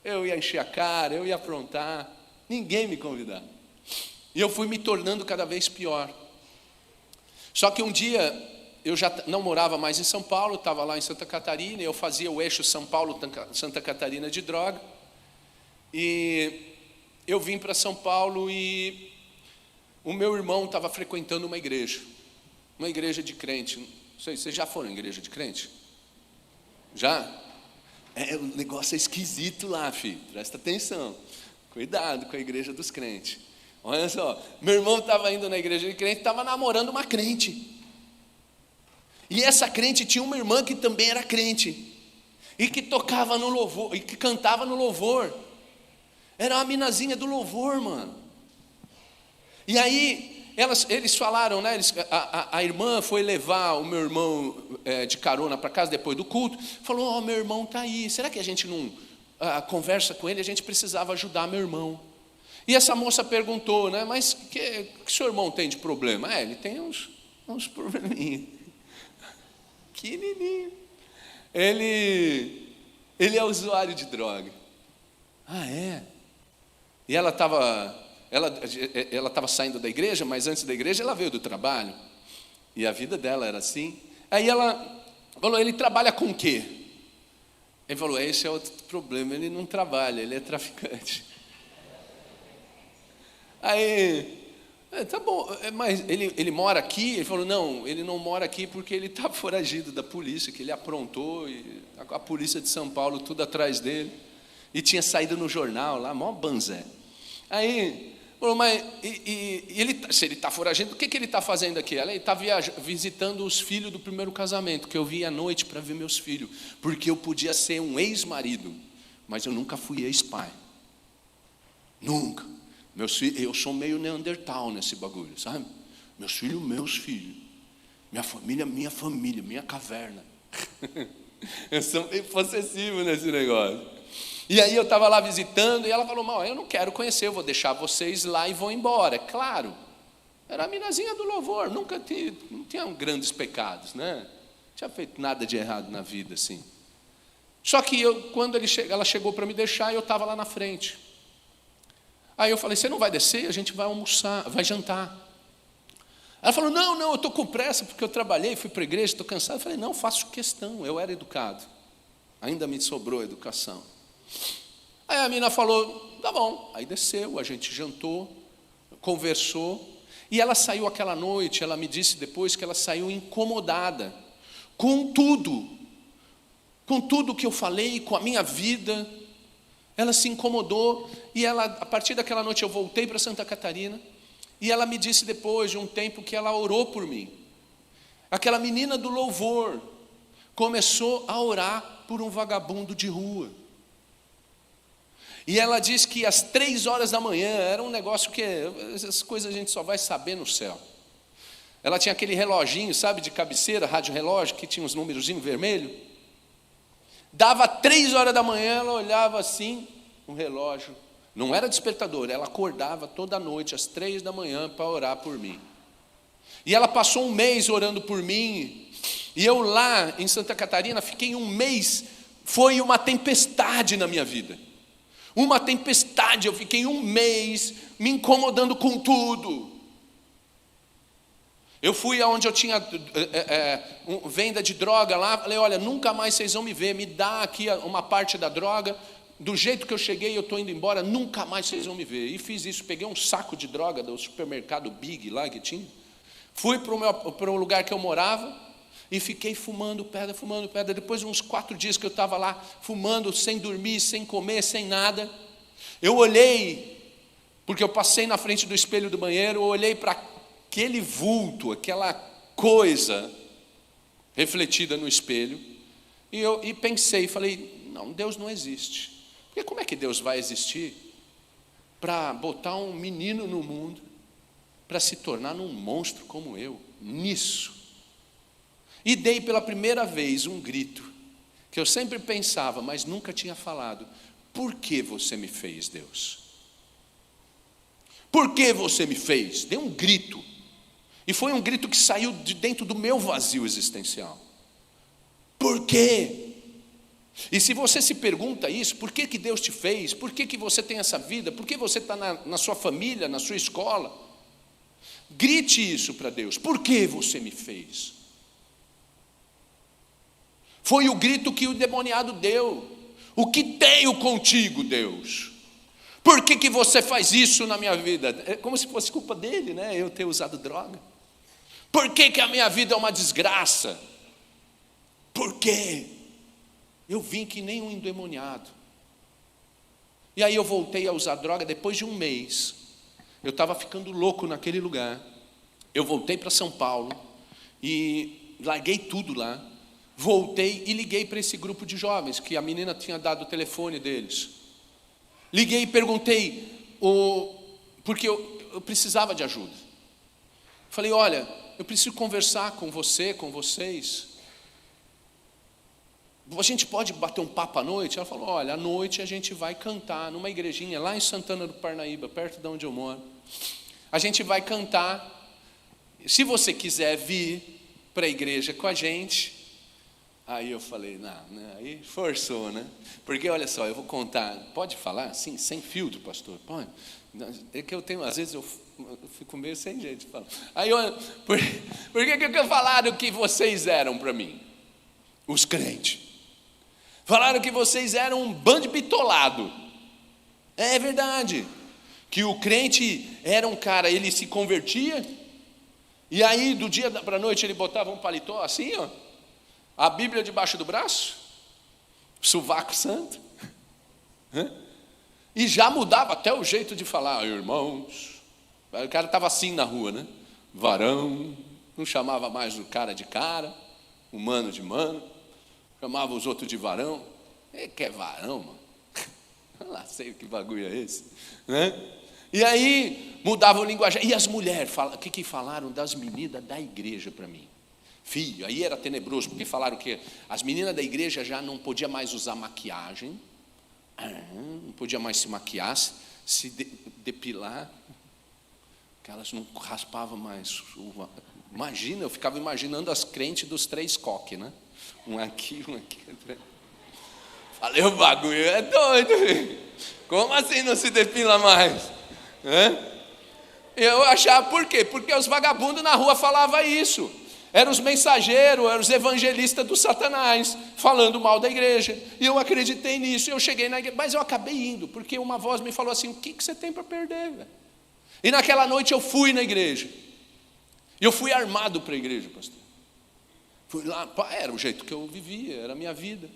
Eu ia encher a cara, eu ia aprontar. Ninguém me convidava. E eu fui me tornando cada vez pior. Só que um dia, eu já não morava mais em São Paulo, estava lá em Santa Catarina, eu fazia o eixo São Paulo-Santa Catarina de droga. E eu vim para São Paulo e o meu irmão estava frequentando uma igreja de crente. Não sei, vocês já foram em igreja de crente? Já? O negócio é esquisito lá, filho, presta atenção. Cuidado com a igreja dos crentes. Olha só, meu irmão estava indo na igreja de crente, estava namorando uma crente. E essa crente tinha uma irmã que também era crente. E que tocava no louvor, e que cantava no louvor. Era uma minazinha do louvor, mano. E aí, eles falaram, né? A irmã foi levar o meu irmão de carona para casa depois do culto. Falou, meu irmão está aí. Será que a gente não conversa com ele? A gente precisava ajudar meu irmão. E essa moça perguntou, né? Mas o que seu irmão tem de problema? Ele tem uns probleminhas. Pequenininho. Ele é usuário de droga. É? E ela estava saindo da igreja, mas antes da igreja ela veio do trabalho. E a vida dela era assim. Aí ela falou, ele trabalha com o quê? Ele falou, esse é outro problema, ele não trabalha, ele é traficante. Aí, tá bom, mas ele mora aqui? Ele falou, não, ele não mora aqui porque ele está foragido da polícia, que ele aprontou, e a polícia de São Paulo tudo atrás dele. E tinha saído no jornal lá, mó banzé. Aí, falou, mas se ele está foragido, o que ele está fazendo aqui? Ele está visitando os filhos do primeiro casamento, que eu vi à noite para ver meus filhos, porque eu podia ser um ex-marido, mas eu nunca fui ex-pai. Nunca. Meus filhos, eu sou meio Neandertal nesse bagulho, sabe? Meus filhos, minha família, minha caverna. Eu sou meio possessivo nesse negócio. E aí eu estava lá visitando e ela falou, eu não quero conhecer, eu vou deixar vocês lá e vou embora. É claro, era a minazinha do louvor, não tinha grandes pecados, né? Não tinha feito nada de errado na vida, assim. Só que quando ela chegou para me deixar, eu estava lá na frente. Aí eu falei, você não vai descer? A gente vai almoçar, vai jantar. Ela falou, não, eu estou com pressa, porque eu trabalhei, fui para a igreja, estou cansado. Eu falei, não, faço questão, eu era educado. Ainda me sobrou educação. Aí a menina falou, tá bom. Aí desceu, a gente jantou, conversou. E ela saiu aquela noite, ela me disse depois que ela saiu incomodada com tudo que eu falei, com a minha vida. Ela se incomodou e a partir daquela noite eu voltei para Santa Catarina e ela me disse depois de um tempo que ela orou por mim. Aquela menina do louvor começou a orar por um vagabundo de rua. E ela disse que às 3h da manhã, era um negócio que essas coisas a gente só vai saber no céu. Ela tinha aquele reloginho, sabe, de cabeceira, rádio relógio, que tinha uns númerozinhos vermelhos. Dava 3h da manhã, ela olhava assim, um relógio. Não era despertador, ela acordava toda noite, às 3h da manhã, para orar por mim. E ela passou um mês orando por mim. E eu lá em Santa Catarina, fiquei um mês, foi uma tempestade na minha vida. Uma tempestade, eu fiquei um mês me incomodando com tudo. Eu fui aonde eu tinha venda de droga lá, falei, olha, nunca mais vocês vão me ver, me dá aqui uma parte da droga, do jeito que eu cheguei, eu estou indo embora, nunca mais vocês vão me ver. E fiz isso, peguei um saco de droga do supermercado Big lá que tinha, fui para o lugar que eu morava e fiquei fumando pedra. Depois de uns 4 dias que eu estava lá, fumando, sem dormir, sem comer, sem nada, eu olhei, porque eu passei na frente do espelho do banheiro, eu olhei para aquele vulto, aquela coisa refletida no espelho, e pensei, falei, não, Deus não existe. Porque como é que Deus vai existir para botar um menino no mundo, para se tornar um monstro como eu, nisso? E dei pela primeira vez um grito, que eu sempre pensava, mas nunca tinha falado: por que você me fez, Deus? Por que você me fez? Dei um grito, e foi um grito que saiu de dentro do meu vazio existencial. Por quê? E se você se pergunta isso, por que Deus te fez? Por que você tem essa vida? Por que você está na sua família, na sua escola? Grite isso para Deus: por que você me fez? Foi o grito que o demoniado deu: o que tenho contigo, Deus? Por que você faz isso na minha vida? É como se fosse culpa dele, né? Eu ter usado droga. Por que a minha vida é uma desgraça? Por quê? Eu vim que nem um endemoniado. E aí eu voltei a usar droga depois de um mês. Eu estava ficando louco naquele lugar. Eu voltei para São Paulo e larguei tudo lá. Voltei e liguei para esse grupo de jovens, que a menina tinha dado o telefone deles. Liguei e perguntei, porque eu precisava de ajuda. Falei: olha, eu preciso conversar com você, com vocês. A gente pode bater um papo à noite? Ela falou: olha, à noite a gente vai cantar numa igrejinha lá em Santana do Parnaíba, perto de onde eu moro. A gente vai cantar. Se você quiser vir para a igreja com a gente. Aí eu falei: não, aí forçou, né? Porque olha só, eu vou contar. Pode falar assim, sem filtro, pastor? Pode? É que eu tenho, às vezes eu fico meio sem jeito de falar. Aí por que falaram que vocês eram para mim? Os crentes. Falaram que vocês eram um bando de bitolado. É verdade. Que o crente era um cara, ele se convertia, e aí do dia para a noite ele botava um paletó assim, ó, a Bíblia debaixo do braço, sovaco santo, e já mudava até o jeito de falar: irmãos. O cara estava assim na rua, né? Varão, não chamava mais o cara de cara, o mano de mano, chamava os outros de varão. Que é varão, mano? Eu lá sei que bagulho é esse, né? E aí mudava o linguagem. E as mulheres, o que falaram das meninas da igreja para mim? Filho, aí era tenebroso, porque falaram que as meninas da igreja já não podiam mais usar maquiagem, não podia mais se maquiar, se depilar, que elas não raspavam mais. Imagina, eu ficava imaginando as crentes dos 3 coques, né? Um aqui. Falei: o bagulho é doido, filho. Como assim não se depila mais? Eu achava, por quê? Porque os vagabundos na rua falavam isso. Eram os mensageiros, eram os evangelistas do Satanás, falando mal da igreja. E eu acreditei nisso, eu cheguei na igreja, mas eu acabei indo, porque uma voz me falou assim: o que você tem para perder, velho? E naquela noite eu fui na igreja. E eu fui armado para a igreja, pastor. Fui lá, era o jeito que eu vivia, era a minha vida.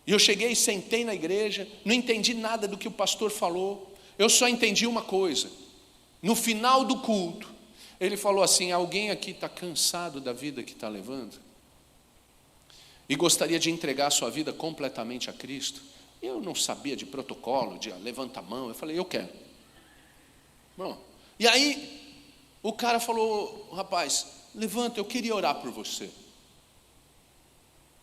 E eu cheguei, sentei na igreja, não entendi nada do que o pastor falou. Eu só entendi uma coisa. No final do culto, ele falou assim: alguém aqui está cansado da vida que está levando? E gostaria de entregar a sua vida completamente a Cristo? Eu não sabia de protocolo, de levanta a mão. Eu falei: eu quero. Bom, e aí o cara falou: rapaz, levanta, eu queria orar por você.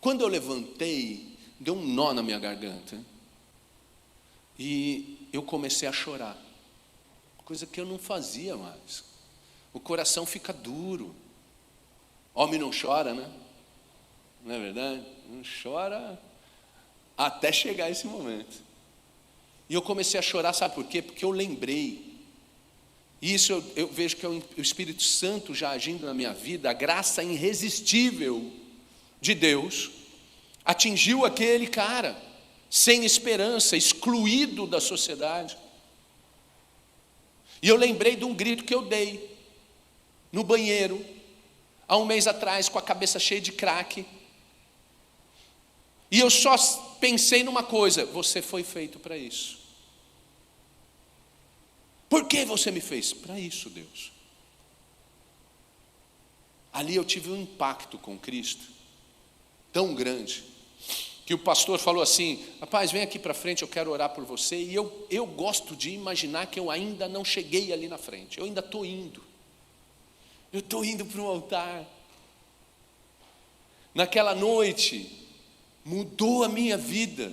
Quando eu levantei, deu um nó na minha garganta. E eu comecei a chorar. Coisa que eu não fazia mais. O coração fica duro. Homem não chora, né? Não é verdade? Não chora até chegar esse momento. E eu comecei a chorar, sabe por quê? Porque eu lembrei. Isso eu vejo que é o Espírito Santo já agindo na minha vida. A graça irresistível de Deus atingiu aquele cara. sem esperança, excluído da sociedade. E eu lembrei de um grito que eu dei no banheiro, há um mês atrás, com a cabeça cheia de crack. E eu só pensei numa coisa: você foi feito para isso. Por que você me fez? Para isso, Deus. Ali eu tive um impacto com Cristo tão grande, que o pastor falou assim: rapaz, vem aqui para frente, eu quero orar por você. E eu gosto de imaginar que eu ainda não cheguei ali na frente, eu ainda estou indo. Eu estou indo para o altar. Naquela noite, mudou a minha vida.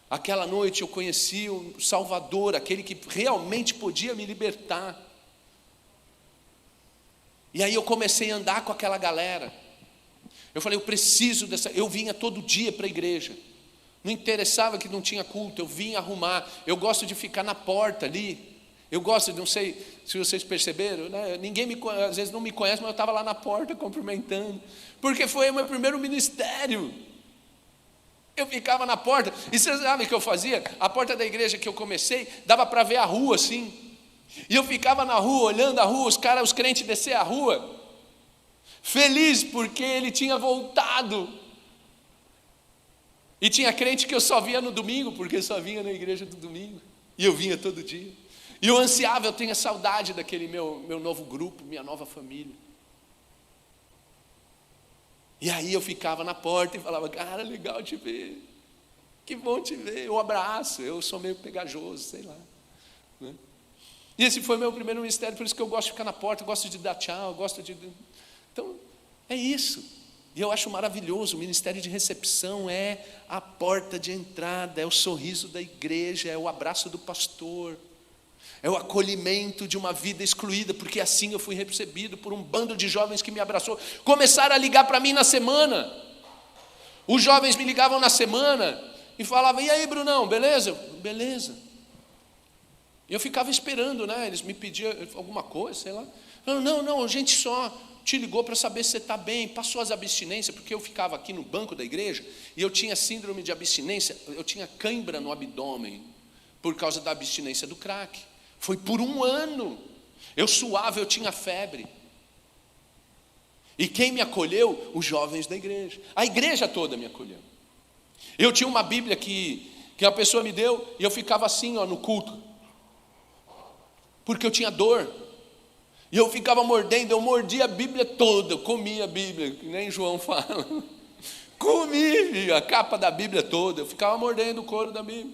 Aquela noite eu conheci o Salvador, aquele que realmente podia me libertar. E aí eu comecei a andar com aquela galera. Eu falei, eu preciso dessa. Eu vinha todo dia para a igreja. Não interessava que não tinha culto, eu vinha arrumar. Eu gosto de ficar na porta ali. Eu gosto, não sei se vocês perceberam, né? Às vezes não me conhece, mas eu estava lá na porta cumprimentando. Porque foi o meu primeiro ministério. Eu ficava na porta. E vocês sabem o que eu fazia? A porta da igreja que eu comecei, dava para ver a rua assim. E eu ficava na rua, olhando a rua, os crentes descer a rua. Feliz porque ele tinha voltado. E tinha crente que eu só via no domingo, porque eu só vinha na igreja do domingo. E eu vinha todo dia. E eu ansiava, eu tenho saudade daquele meu novo grupo, minha nova família. E aí eu ficava na porta e falava, cara, legal te ver. Que bom te ver. Eu abraço, eu sou meio pegajoso, sei lá. Né? E esse foi meu primeiro ministério, por isso que eu gosto de ficar na porta, eu gosto de dar tchau, eu gosto de... Então, é isso. E eu acho maravilhoso, o ministério de recepção é a porta de entrada, é o sorriso da igreja, é o abraço do pastor, é o acolhimento de uma vida excluída, porque assim eu fui recebido por um bando de jovens que me abraçou. Começaram a ligar para mim na semana. Os jovens me ligavam na semana e falavam, e aí, Brunão, beleza? Beleza. E eu ficava esperando, né? Eles me pediam alguma coisa, sei lá. Não, a gente só te ligou para saber se você está bem, passou as abstinências, porque eu ficava aqui no banco da igreja e eu tinha síndrome de abstinência, eu tinha cãibra no abdômen por causa da abstinência do crack. Foi por 1 ano. Eu suava, eu tinha febre. E quem me acolheu? Os jovens da igreja. A igreja toda me acolheu. Eu tinha uma Bíblia que a pessoa me deu e eu ficava assim, no culto. Porque eu tinha dor. E eu ficava mordendo, eu mordia a Bíblia toda, eu comia a Bíblia, que nem João fala. Comi a capa da Bíblia toda, eu ficava mordendo o couro da Bíblia.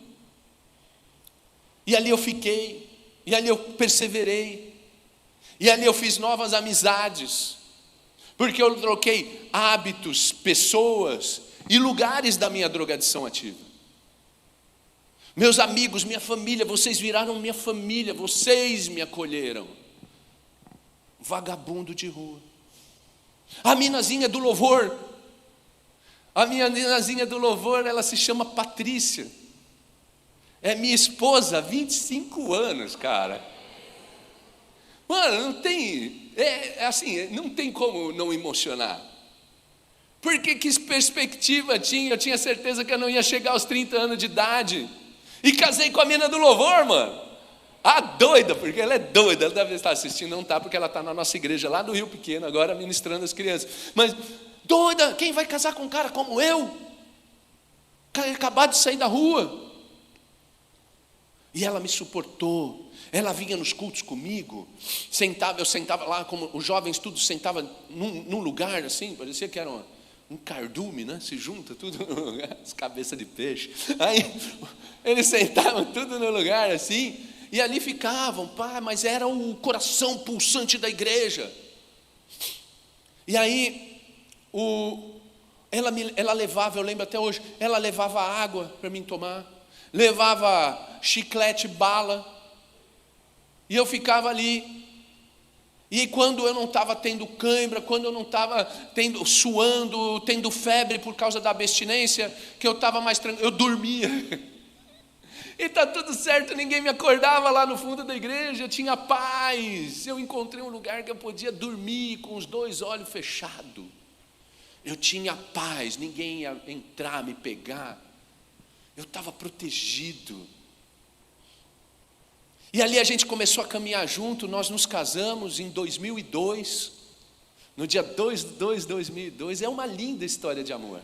E ali eu fiquei, e ali eu perseverei, e ali eu fiz novas amizades, porque eu troquei hábitos, pessoas e lugares da minha drogadição ativa. Meus amigos, minha família, vocês viraram minha família, vocês me acolheram. Vagabundo de rua. A minazinha do louvor, a minha minazinha do louvor, ela se chama Patrícia. É minha esposa, 25 anos, cara. Mano, não tem, assim, não tem como não emocionar. Porque que perspectiva tinha? Eu tinha certeza que eu não ia chegar aos 30 anos de idade. E casei com a mina do louvor, mano. Ah, doida, porque ela é doida, ela deve estar assistindo, não está, porque ela está na nossa igreja lá do Rio Pequeno, agora ministrando as crianças. Mas, doida, quem vai casar com um cara como eu? Acabado de sair da rua. E ela me suportou, ela vinha nos cultos comigo, eu sentava lá, como os jovens todos sentavam num lugar assim, parecia que era um cardume, né? Se junta tudo no lugar, as cabeças de peixe. Aí, eles sentavam tudo no lugar assim, e ali ficavam, pá, mas era o coração pulsante da igreja. E aí, ela levava, eu lembro até hoje, ela levava água para mim tomar, levava chiclete, bala, e eu ficava ali. E quando eu não estava tendo cãibra, quando eu não estava suando, tendo febre por causa da abstinência, que eu estava mais tranquilo, eu dormia. E está tudo certo, ninguém me acordava lá no fundo da igreja, eu tinha paz. Eu encontrei um lugar que eu podia dormir com os 2 olhos fechados. Eu tinha paz, ninguém ia entrar, me pegar. Eu estava protegido. E ali a gente começou a caminhar junto, nós nos casamos em 2002, no dia 2 de 2002, é uma linda história de amor.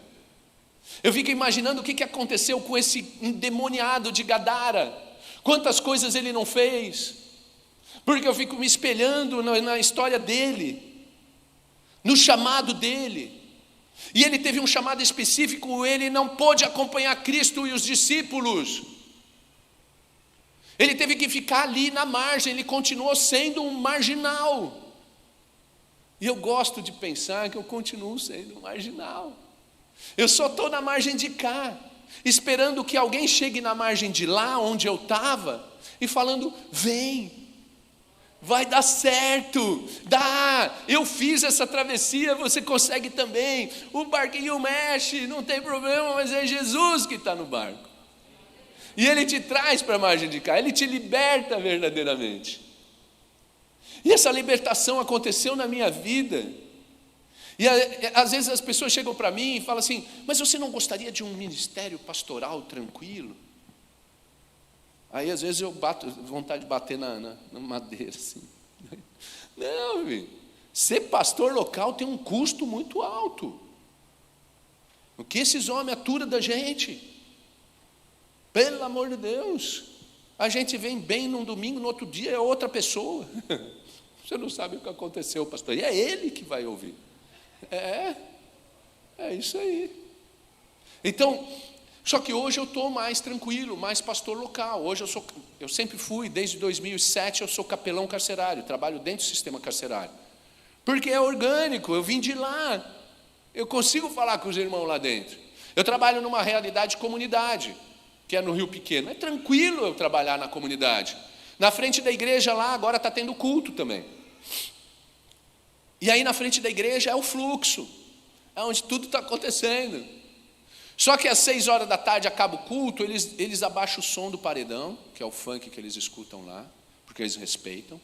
Eu fico imaginando o que aconteceu com esse endemoniado de Gadara, quantas coisas ele não fez, porque eu fico me espelhando na história dele, no chamado dele. E ele teve um chamado específico, ele não pôde acompanhar Cristo e os discípulos. Ele teve que ficar ali na margem, ele continuou sendo um marginal. E eu gosto de pensar que eu continuo sendo um marginal. Eu só estou na margem de cá, esperando que alguém chegue na margem de lá, onde eu estava, e falando, vem. Vai dar certo, dá, eu fiz essa travessia, você consegue também, o barquinho mexe, não tem problema, mas é Jesus que está no barco, e Ele te traz para a margem de cá, Ele te liberta verdadeiramente, e essa libertação aconteceu na minha vida, e às vezes as pessoas chegam para mim e falam assim, mas você não gostaria de um ministério pastoral tranquilo? Aí às vezes eu bato, vontade de bater na madeira assim. Não, filho. Ser pastor local tem um custo muito alto. O que esses homens aturam da gente? Pelo amor de Deus. A gente vem bem num domingo, no outro dia é outra pessoa. Você não sabe o que aconteceu, pastor. E é ele que vai ouvir. É isso aí. Então, só que hoje eu estou mais tranquilo, mais pastor local. Hoje eu sempre fui, desde 2007 eu sou capelão carcerário, trabalho dentro do sistema carcerário. Porque é orgânico, eu vim de lá. Eu consigo falar com os irmãos lá dentro. Eu trabalho numa realidade de comunidade, que é no Rio Pequeno. É tranquilo eu trabalhar na comunidade. Na frente da igreja lá, agora está tendo culto também. E aí na frente da igreja é o fluxo, é onde tudo está acontecendo. Só que às 6 horas da tarde acaba o culto, eles abaixam o som do paredão, que é o funk que eles escutam lá, porque eles respeitam.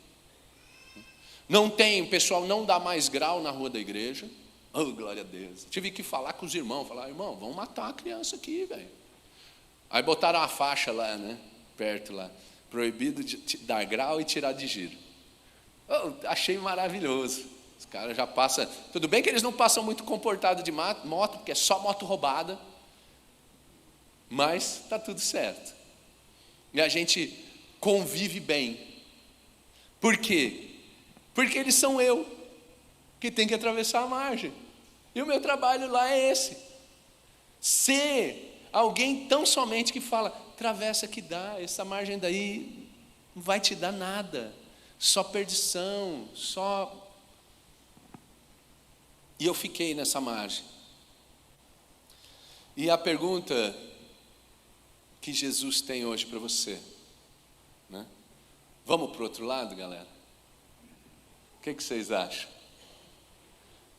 Não tem, o pessoal não dá mais grau na rua da igreja. Oh, glória a Deus. Tive que falar com os irmãos, falar, irmão, vamos matar a criança aqui, velho. Aí botaram uma faixa lá, né, perto lá, proibido de dar grau e tirar de giro. Oh, achei maravilhoso. Os caras já passam, tudo bem que eles não passam muito comportado de moto, porque é só moto roubada, mas está tudo certo. E a gente convive bem. Por quê? Porque eles são eu, que tem que atravessar a margem. E o meu trabalho lá é esse. Ser alguém tão somente que fala, atravessa que dá, essa margem daí não vai te dar nada. Só perdição, só... E eu fiquei nessa margem. E a pergunta que Jesus tem hoje para você, né? Vamos para o outro lado, galera? O que vocês acham?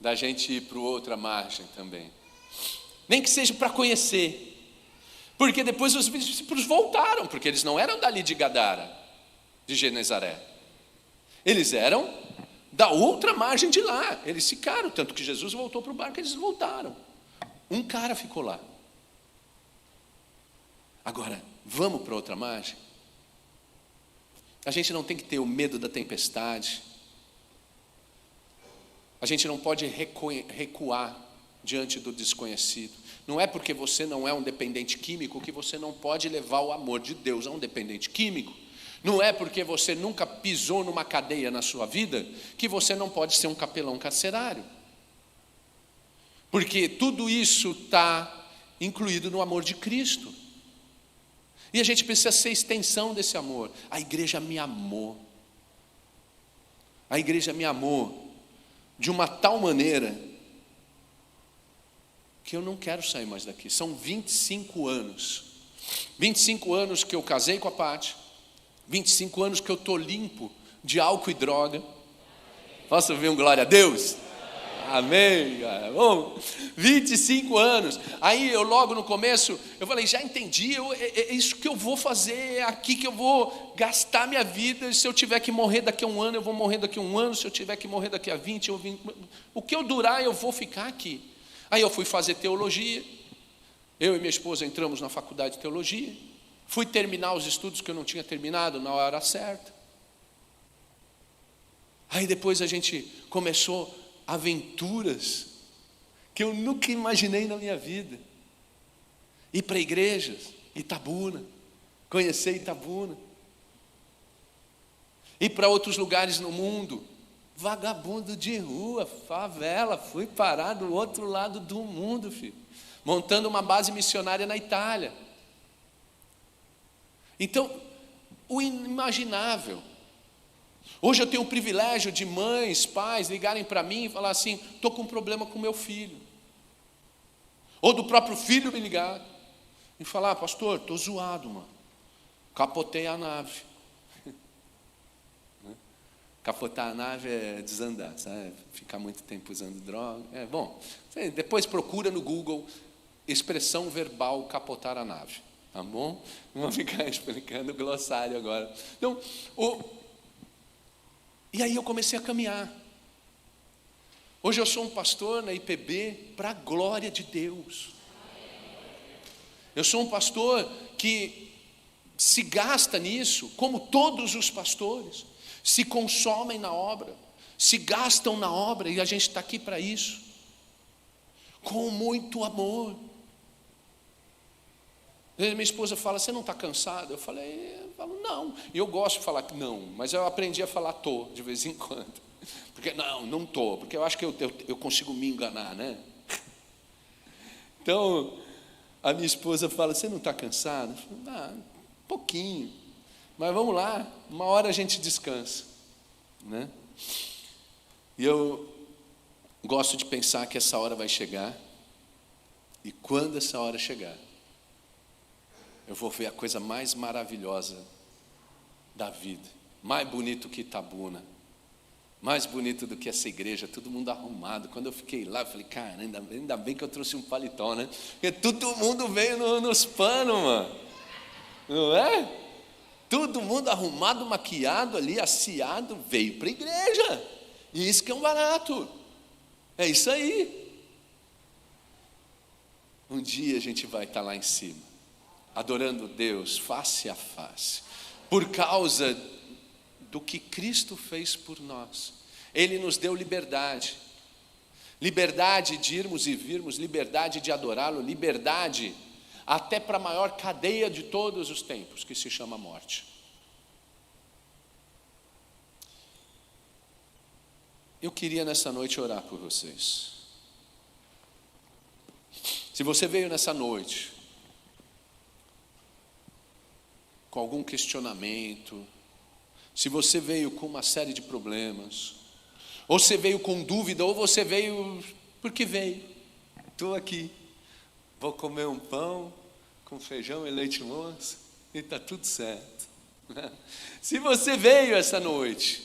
Da gente ir para outra margem também. Nem que seja para conhecer. Porque depois os discípulos voltaram, porque eles não eram dali de Gadara, de Genezaré. Eles eram da outra margem de lá. Eles ficaram, tanto que Jesus voltou para o barco, eles voltaram. Um cara ficou lá. Agora, vamos para outra margem? A gente não tem que ter o medo da tempestade. A gente não pode recuar diante do desconhecido. Não é porque você não é um dependente químico que você não pode levar o amor de Deus a um dependente químico. Não é porque você nunca pisou numa cadeia na sua vida que você não pode ser um capelão carcerário. Porque tudo isso está incluído no amor de Cristo. E a gente precisa ser extensão desse amor. A igreja me amou. A igreja me amou de uma tal maneira que eu não quero sair mais daqui. São 25 anos. 25 anos que eu casei com a Paty. 25 anos que eu estou limpo de álcool e droga. Posso ouvir um glória a Deus? Amém. Bom, 25 anos. Aí eu logo no começo, eu falei, já entendi, é isso que eu vou fazer, é aqui que eu vou gastar minha vida. Se eu tiver que morrer daqui a um ano, eu vou morrer daqui a um ano. Se eu tiver que morrer daqui a 20, o que eu durar, eu vou ficar aqui. Aí eu fui fazer teologia, eu e minha esposa entramos na faculdade de teologia, fui terminar os estudos que eu não tinha terminado na hora certa. Aí depois a gente começou aventuras que eu nunca imaginei na minha vida. Ir para igrejas, Itabuna, conhecer Itabuna. Ir para outros lugares no mundo, vagabundo de rua, favela, fui parar do outro lado do mundo, filho, montando uma base missionária na Itália. Então, o inimaginável. Hoje eu tenho o privilégio de mães, pais ligarem para mim e falar assim: estou com um problema com meu filho. Ou do próprio filho me ligar e falar: pastor, estou zoado, mano, capotei a nave. Capotar a nave é desandar, sabe? Ficar muito tempo usando droga. Bom, depois procura no Google expressão verbal capotar a nave, tá bom? Não vou ficar explicando o glossário agora. Então, e aí eu comecei a caminhar. Hoje eu sou um pastor na IPB para a glória de Deus. Eu sou um pastor que se gasta nisso, como todos os pastores, se consomem na obra, se gastam na obra, e a gente está aqui para isso, com muito amor. Minha esposa fala: você não está cansado? Eu falo, não. E eu gosto de falar que não, mas eu aprendi a falar tô, de vez em quando. Porque não tô, porque eu acho que eu consigo me enganar, né? Então, a minha esposa fala: você não está cansado? Eu falo, um pouquinho. Mas vamos lá, uma hora a gente descansa, né? E eu gosto de pensar que essa hora vai chegar, e quando essa hora chegar, eu vou ver a coisa mais maravilhosa da vida, mais bonito que Itabuna, mais bonito do que essa igreja, todo mundo arrumado. Quando eu fiquei lá, eu falei: cara, ainda bem que eu trouxe um paletó, né? Porque todo mundo veio nos panos, mano, não é? Todo mundo arrumado, maquiado ali, aciado, veio para a igreja. E isso que é um barato. É isso aí. Um dia a gente vai estar lá em cima, adorando Deus face a face, por causa do que Cristo fez por nós. Ele nos deu liberdade. Liberdade de irmos e virmos, liberdade de adorá-lo, liberdade até para a maior cadeia de todos os tempos, que se chama morte. Eu queria nessa noite orar por vocês. Se você veio nessa noite com algum questionamento, se você veio com uma série de problemas, ou você veio com dúvida, ou você veio porque veio, estou aqui, vou comer um pão com feijão e leite moça e está tudo certo. Se você veio essa noite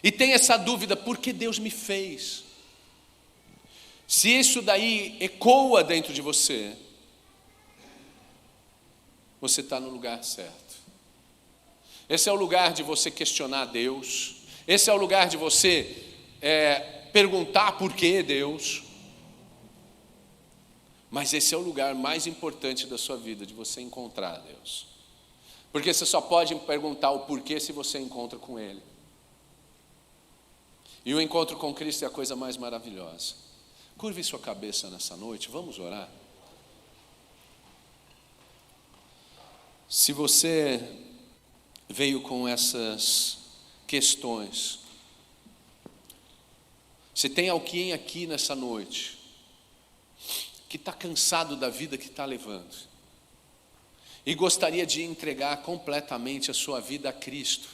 e tem essa dúvida: por que Deus me fez? Se isso daí ecoa dentro de você, você está no lugar certo. Esse é o lugar de você questionar Deus. Esse é o lugar de você perguntar por que Deus. Mas esse é o lugar mais importante da sua vida, de você encontrar Deus. Porque você só pode perguntar o porquê se você encontra com Ele. E o encontro com Cristo é a coisa mais maravilhosa. Curve sua cabeça nessa noite, vamos orar. Se você veio com essas questões, se tem alguém aqui nessa noite que está cansado da vida que está levando e gostaria de entregar completamente a sua vida a Cristo,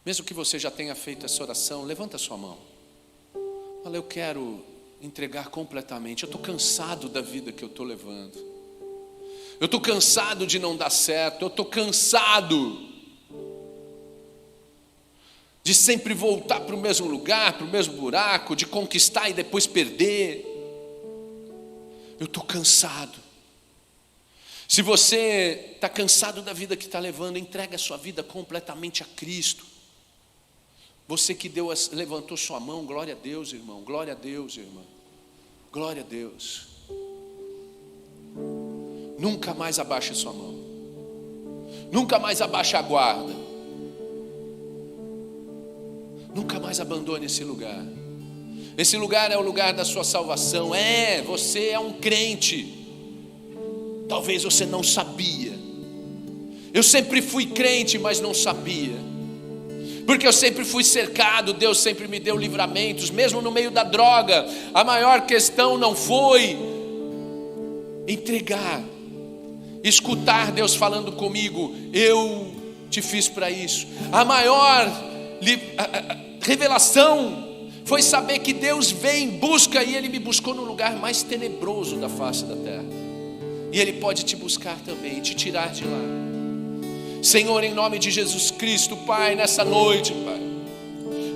mesmo que você já tenha feito essa oração, levanta a sua mão. Fala: eu quero entregar completamente. Eu estou cansado da vida que eu estou levando. Eu estou cansado de não dar certo. Eu estou cansado de sempre voltar para o mesmo lugar, para o mesmo buraco, de conquistar e depois perder. Eu estou cansado. Se você está cansado da vida que está levando, entrega a sua vida completamente a Cristo. Você que levantou sua mão, glória a Deus, irmão, glória a Deus, irmã, glória a Deus. Nunca mais abaixe sua mão, nunca mais abaixe a guarda, nunca mais abandone esse lugar. Esse lugar é o lugar da sua salvação. Você é um crente. Talvez você não sabia. Eu sempre fui crente, mas não sabia. Porque eu sempre fui cercado, Deus sempre me deu livramentos, mesmo no meio da droga. A maior questão não foi entregar, escutar Deus falando comigo, eu te fiz para isso. A maior revelação foi saber que Deus vem, busca, e Ele me buscou no lugar mais tenebroso da face da terra. E Ele pode te buscar também, te tirar de lá. Senhor, em nome de Jesus Cristo, Pai, nessa noite, Pai,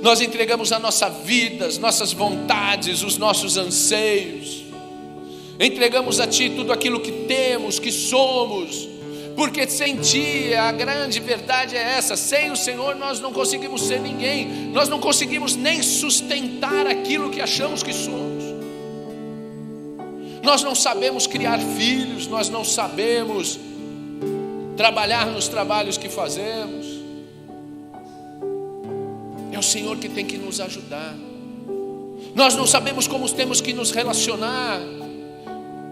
nós entregamos a nossa vida, as nossas vontades, os nossos anseios. Entregamos a Ti tudo aquilo que temos, que somos, porque sem Ti, a grande verdade é essa: sem o Senhor nós não conseguimos ser ninguém, nós não conseguimos nem sustentar aquilo que achamos que somos. Nós não sabemos criar filhos, nós não sabemos trabalhar nos trabalhos que fazemos. É o Senhor que tem que nos ajudar. Nós não sabemos como temos que nos relacionar,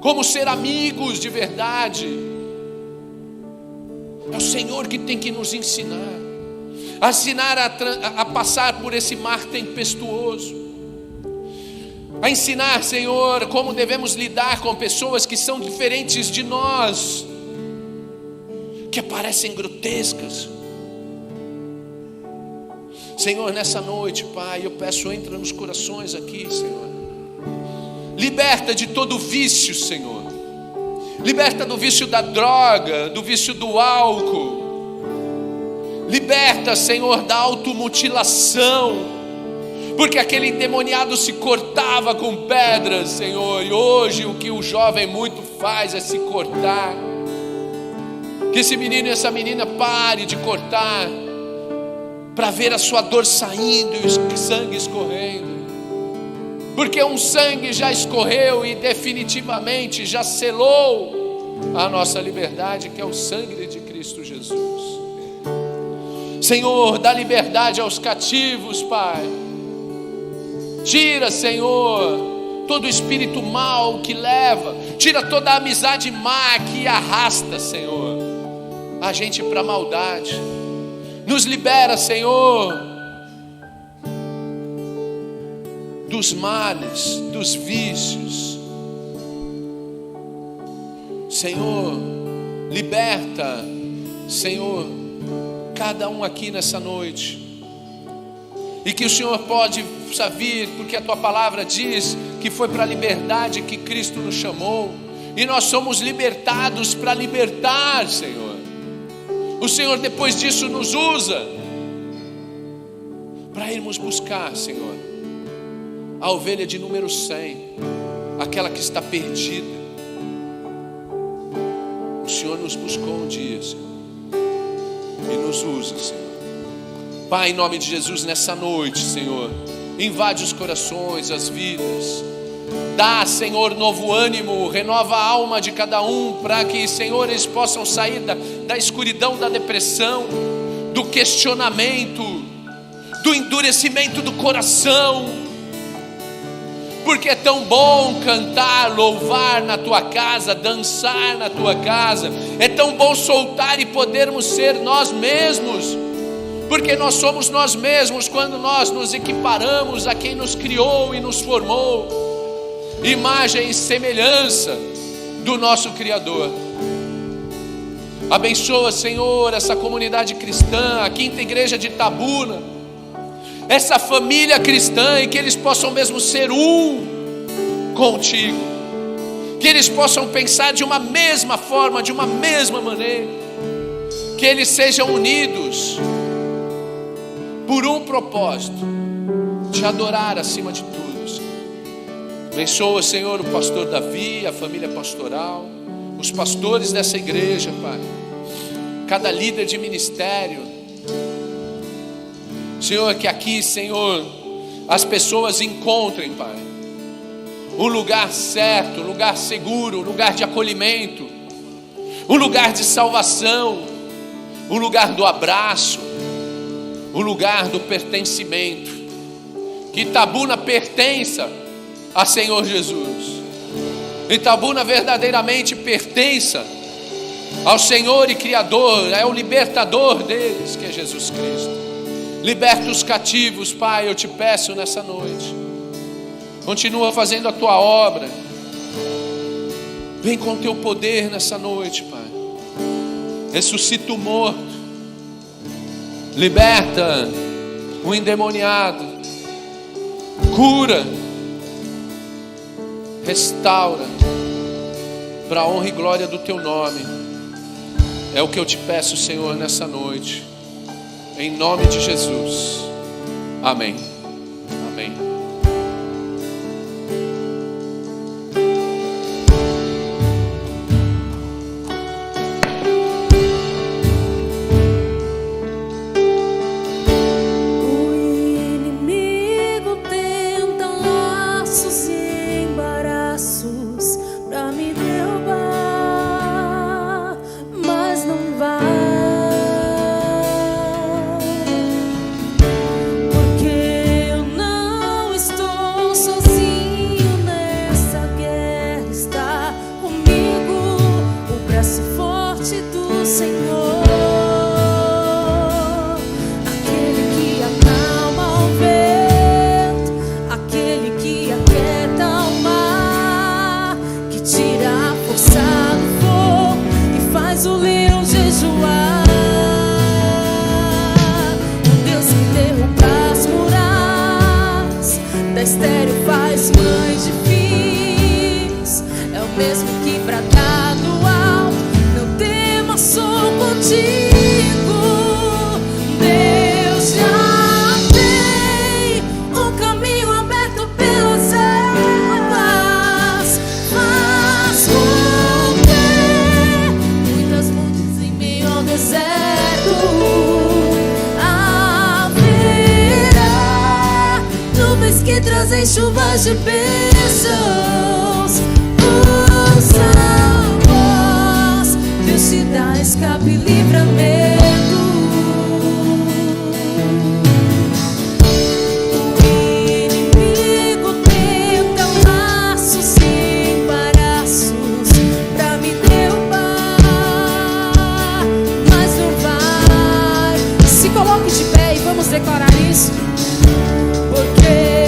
como ser amigos de verdade. É o Senhor que tem que nos ensinar a passar por esse mar tempestuoso, a ensinar, Senhor, como devemos lidar com pessoas que são diferentes de nós, que parecem grotescas. Senhor, nessa noite, Pai, eu peço, entra nos corações aqui, Senhor. Liberta de todo vício, Senhor. Liberta do vício da droga, do vício do álcool. Liberta, Senhor, da automutilação, porque aquele endemoniado se cortava com pedras, Senhor, e hoje o que o jovem muito faz é se cortar. Que esse menino e essa menina pare de cortar, para ver a sua dor saindo e o sangue escorrendo, porque um sangue já escorreu e definitivamente já selou a nossa liberdade, que é o sangue de Cristo Jesus. Senhor, dá liberdade aos cativos, Pai. Tira, Senhor, todo espírito mau que leva, tira toda a amizade má que arrasta, Senhor, a gente para a maldade. Nos libera, Senhor, dos males, dos vícios. Senhor, liberta, Senhor, cada um aqui nessa noite. E que o Senhor pode vir, porque a Tua palavra diz que foi para a liberdade que Cristo nos chamou, e nós somos libertados para libertar, Senhor. O Senhor depois disso nos usa para irmos buscar, Senhor, a ovelha de número 100, aquela que está perdida. O Senhor nos buscou um dia, Senhor, e nos usa, Senhor. Pai, em nome de Jesus, nessa noite, Senhor, invade os corações, as vidas. Dá, Senhor, novo ânimo, renova a alma de cada um, para que, Senhor, eles possam sair da escuridão, da depressão, do questionamento, do endurecimento do coração. Porque é tão bom cantar, louvar na Tua casa, dançar na Tua casa. É tão bom soltar e podermos ser nós mesmos, porque nós somos nós mesmos quando nós nos equiparamos a quem nos criou e nos formou, imagem e semelhança do nosso Criador. Abençoa, Senhor, essa comunidade cristã, a Quinta Igreja de Itabuna, essa família cristã, e que eles possam mesmo ser um contigo, que eles possam pensar de uma mesma forma, de uma mesma maneira, que eles sejam unidos por um propósito, te adorar acima de tudo. Abençoa, Senhor, o pastor Davi, a família pastoral, os pastores dessa igreja, Pai, cada líder de ministério, Senhor, que aqui, Senhor, as pessoas encontrem, Pai, um lugar certo, um lugar seguro, um lugar de acolhimento, um lugar de salvação, um lugar do abraço, um lugar do pertencimento. Que Itabuna pertença a Senhor Jesus. Itabuna verdadeiramente pertença ao Senhor e Criador, é o libertador deles, que é Jesus Cristo. Liberta os cativos, Pai, eu te peço nessa noite. Continua fazendo a tua obra. Vem com teu poder nessa noite, Pai. Ressuscita o morto. Liberta o endemoniado. Cura. Restaura. Para a honra e glória do teu nome. É o que eu te peço, Senhor, nessa noite. Em nome de Jesus. Amém. Amém. Trazem chuvas de bênçãos. Ouça a voz, Deus te dá escape e livramento. O inimigo tenta laços sem embaraços pra me derrubar, mas não vai. Se coloque de pé e vamos declarar isso. Porque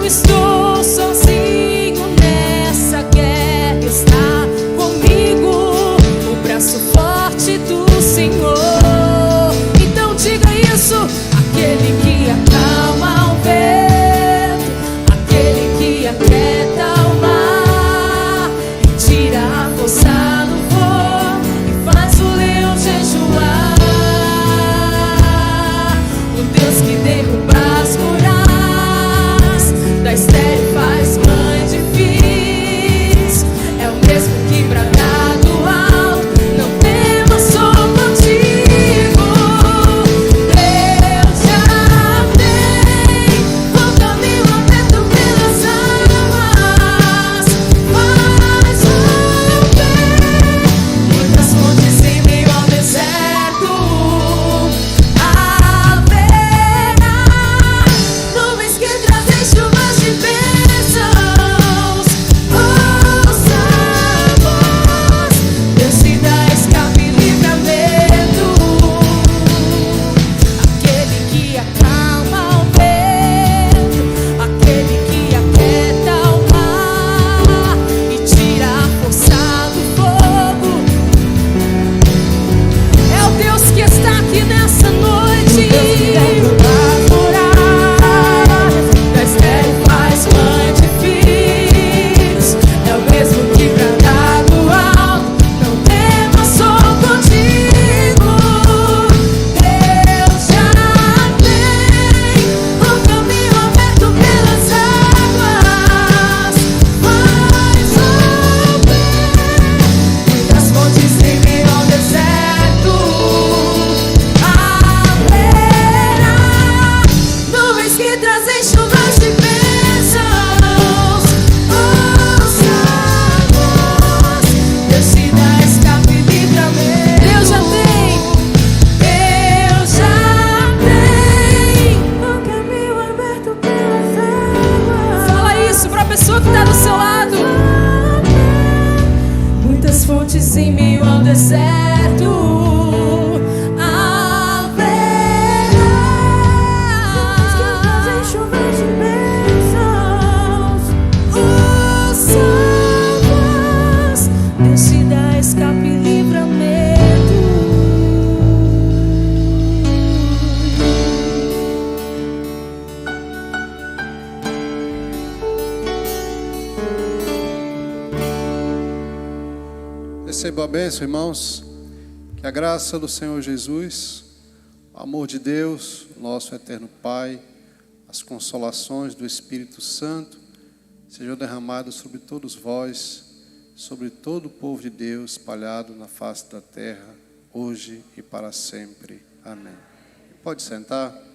estou sozinho nessa guerra, está comigo o braço forte do Senhor. trazem chuvas de bênçãos. Os salvos, Deus te dá escape e livramento. Deus já tem o caminho aberto pelas águas. Fala isso pra pessoa que tá do seu lado. Muitas fontes em meio ao deserto. Receba a bênção, irmãos. Que a graça do Senhor Jesus, o amor de Deus, nosso eterno Pai, as consolações do Espírito Santo sejam derramados sobre todos vós, sobre todo o povo de Deus espalhado na face da terra, hoje e para sempre. Amém. Pode sentar.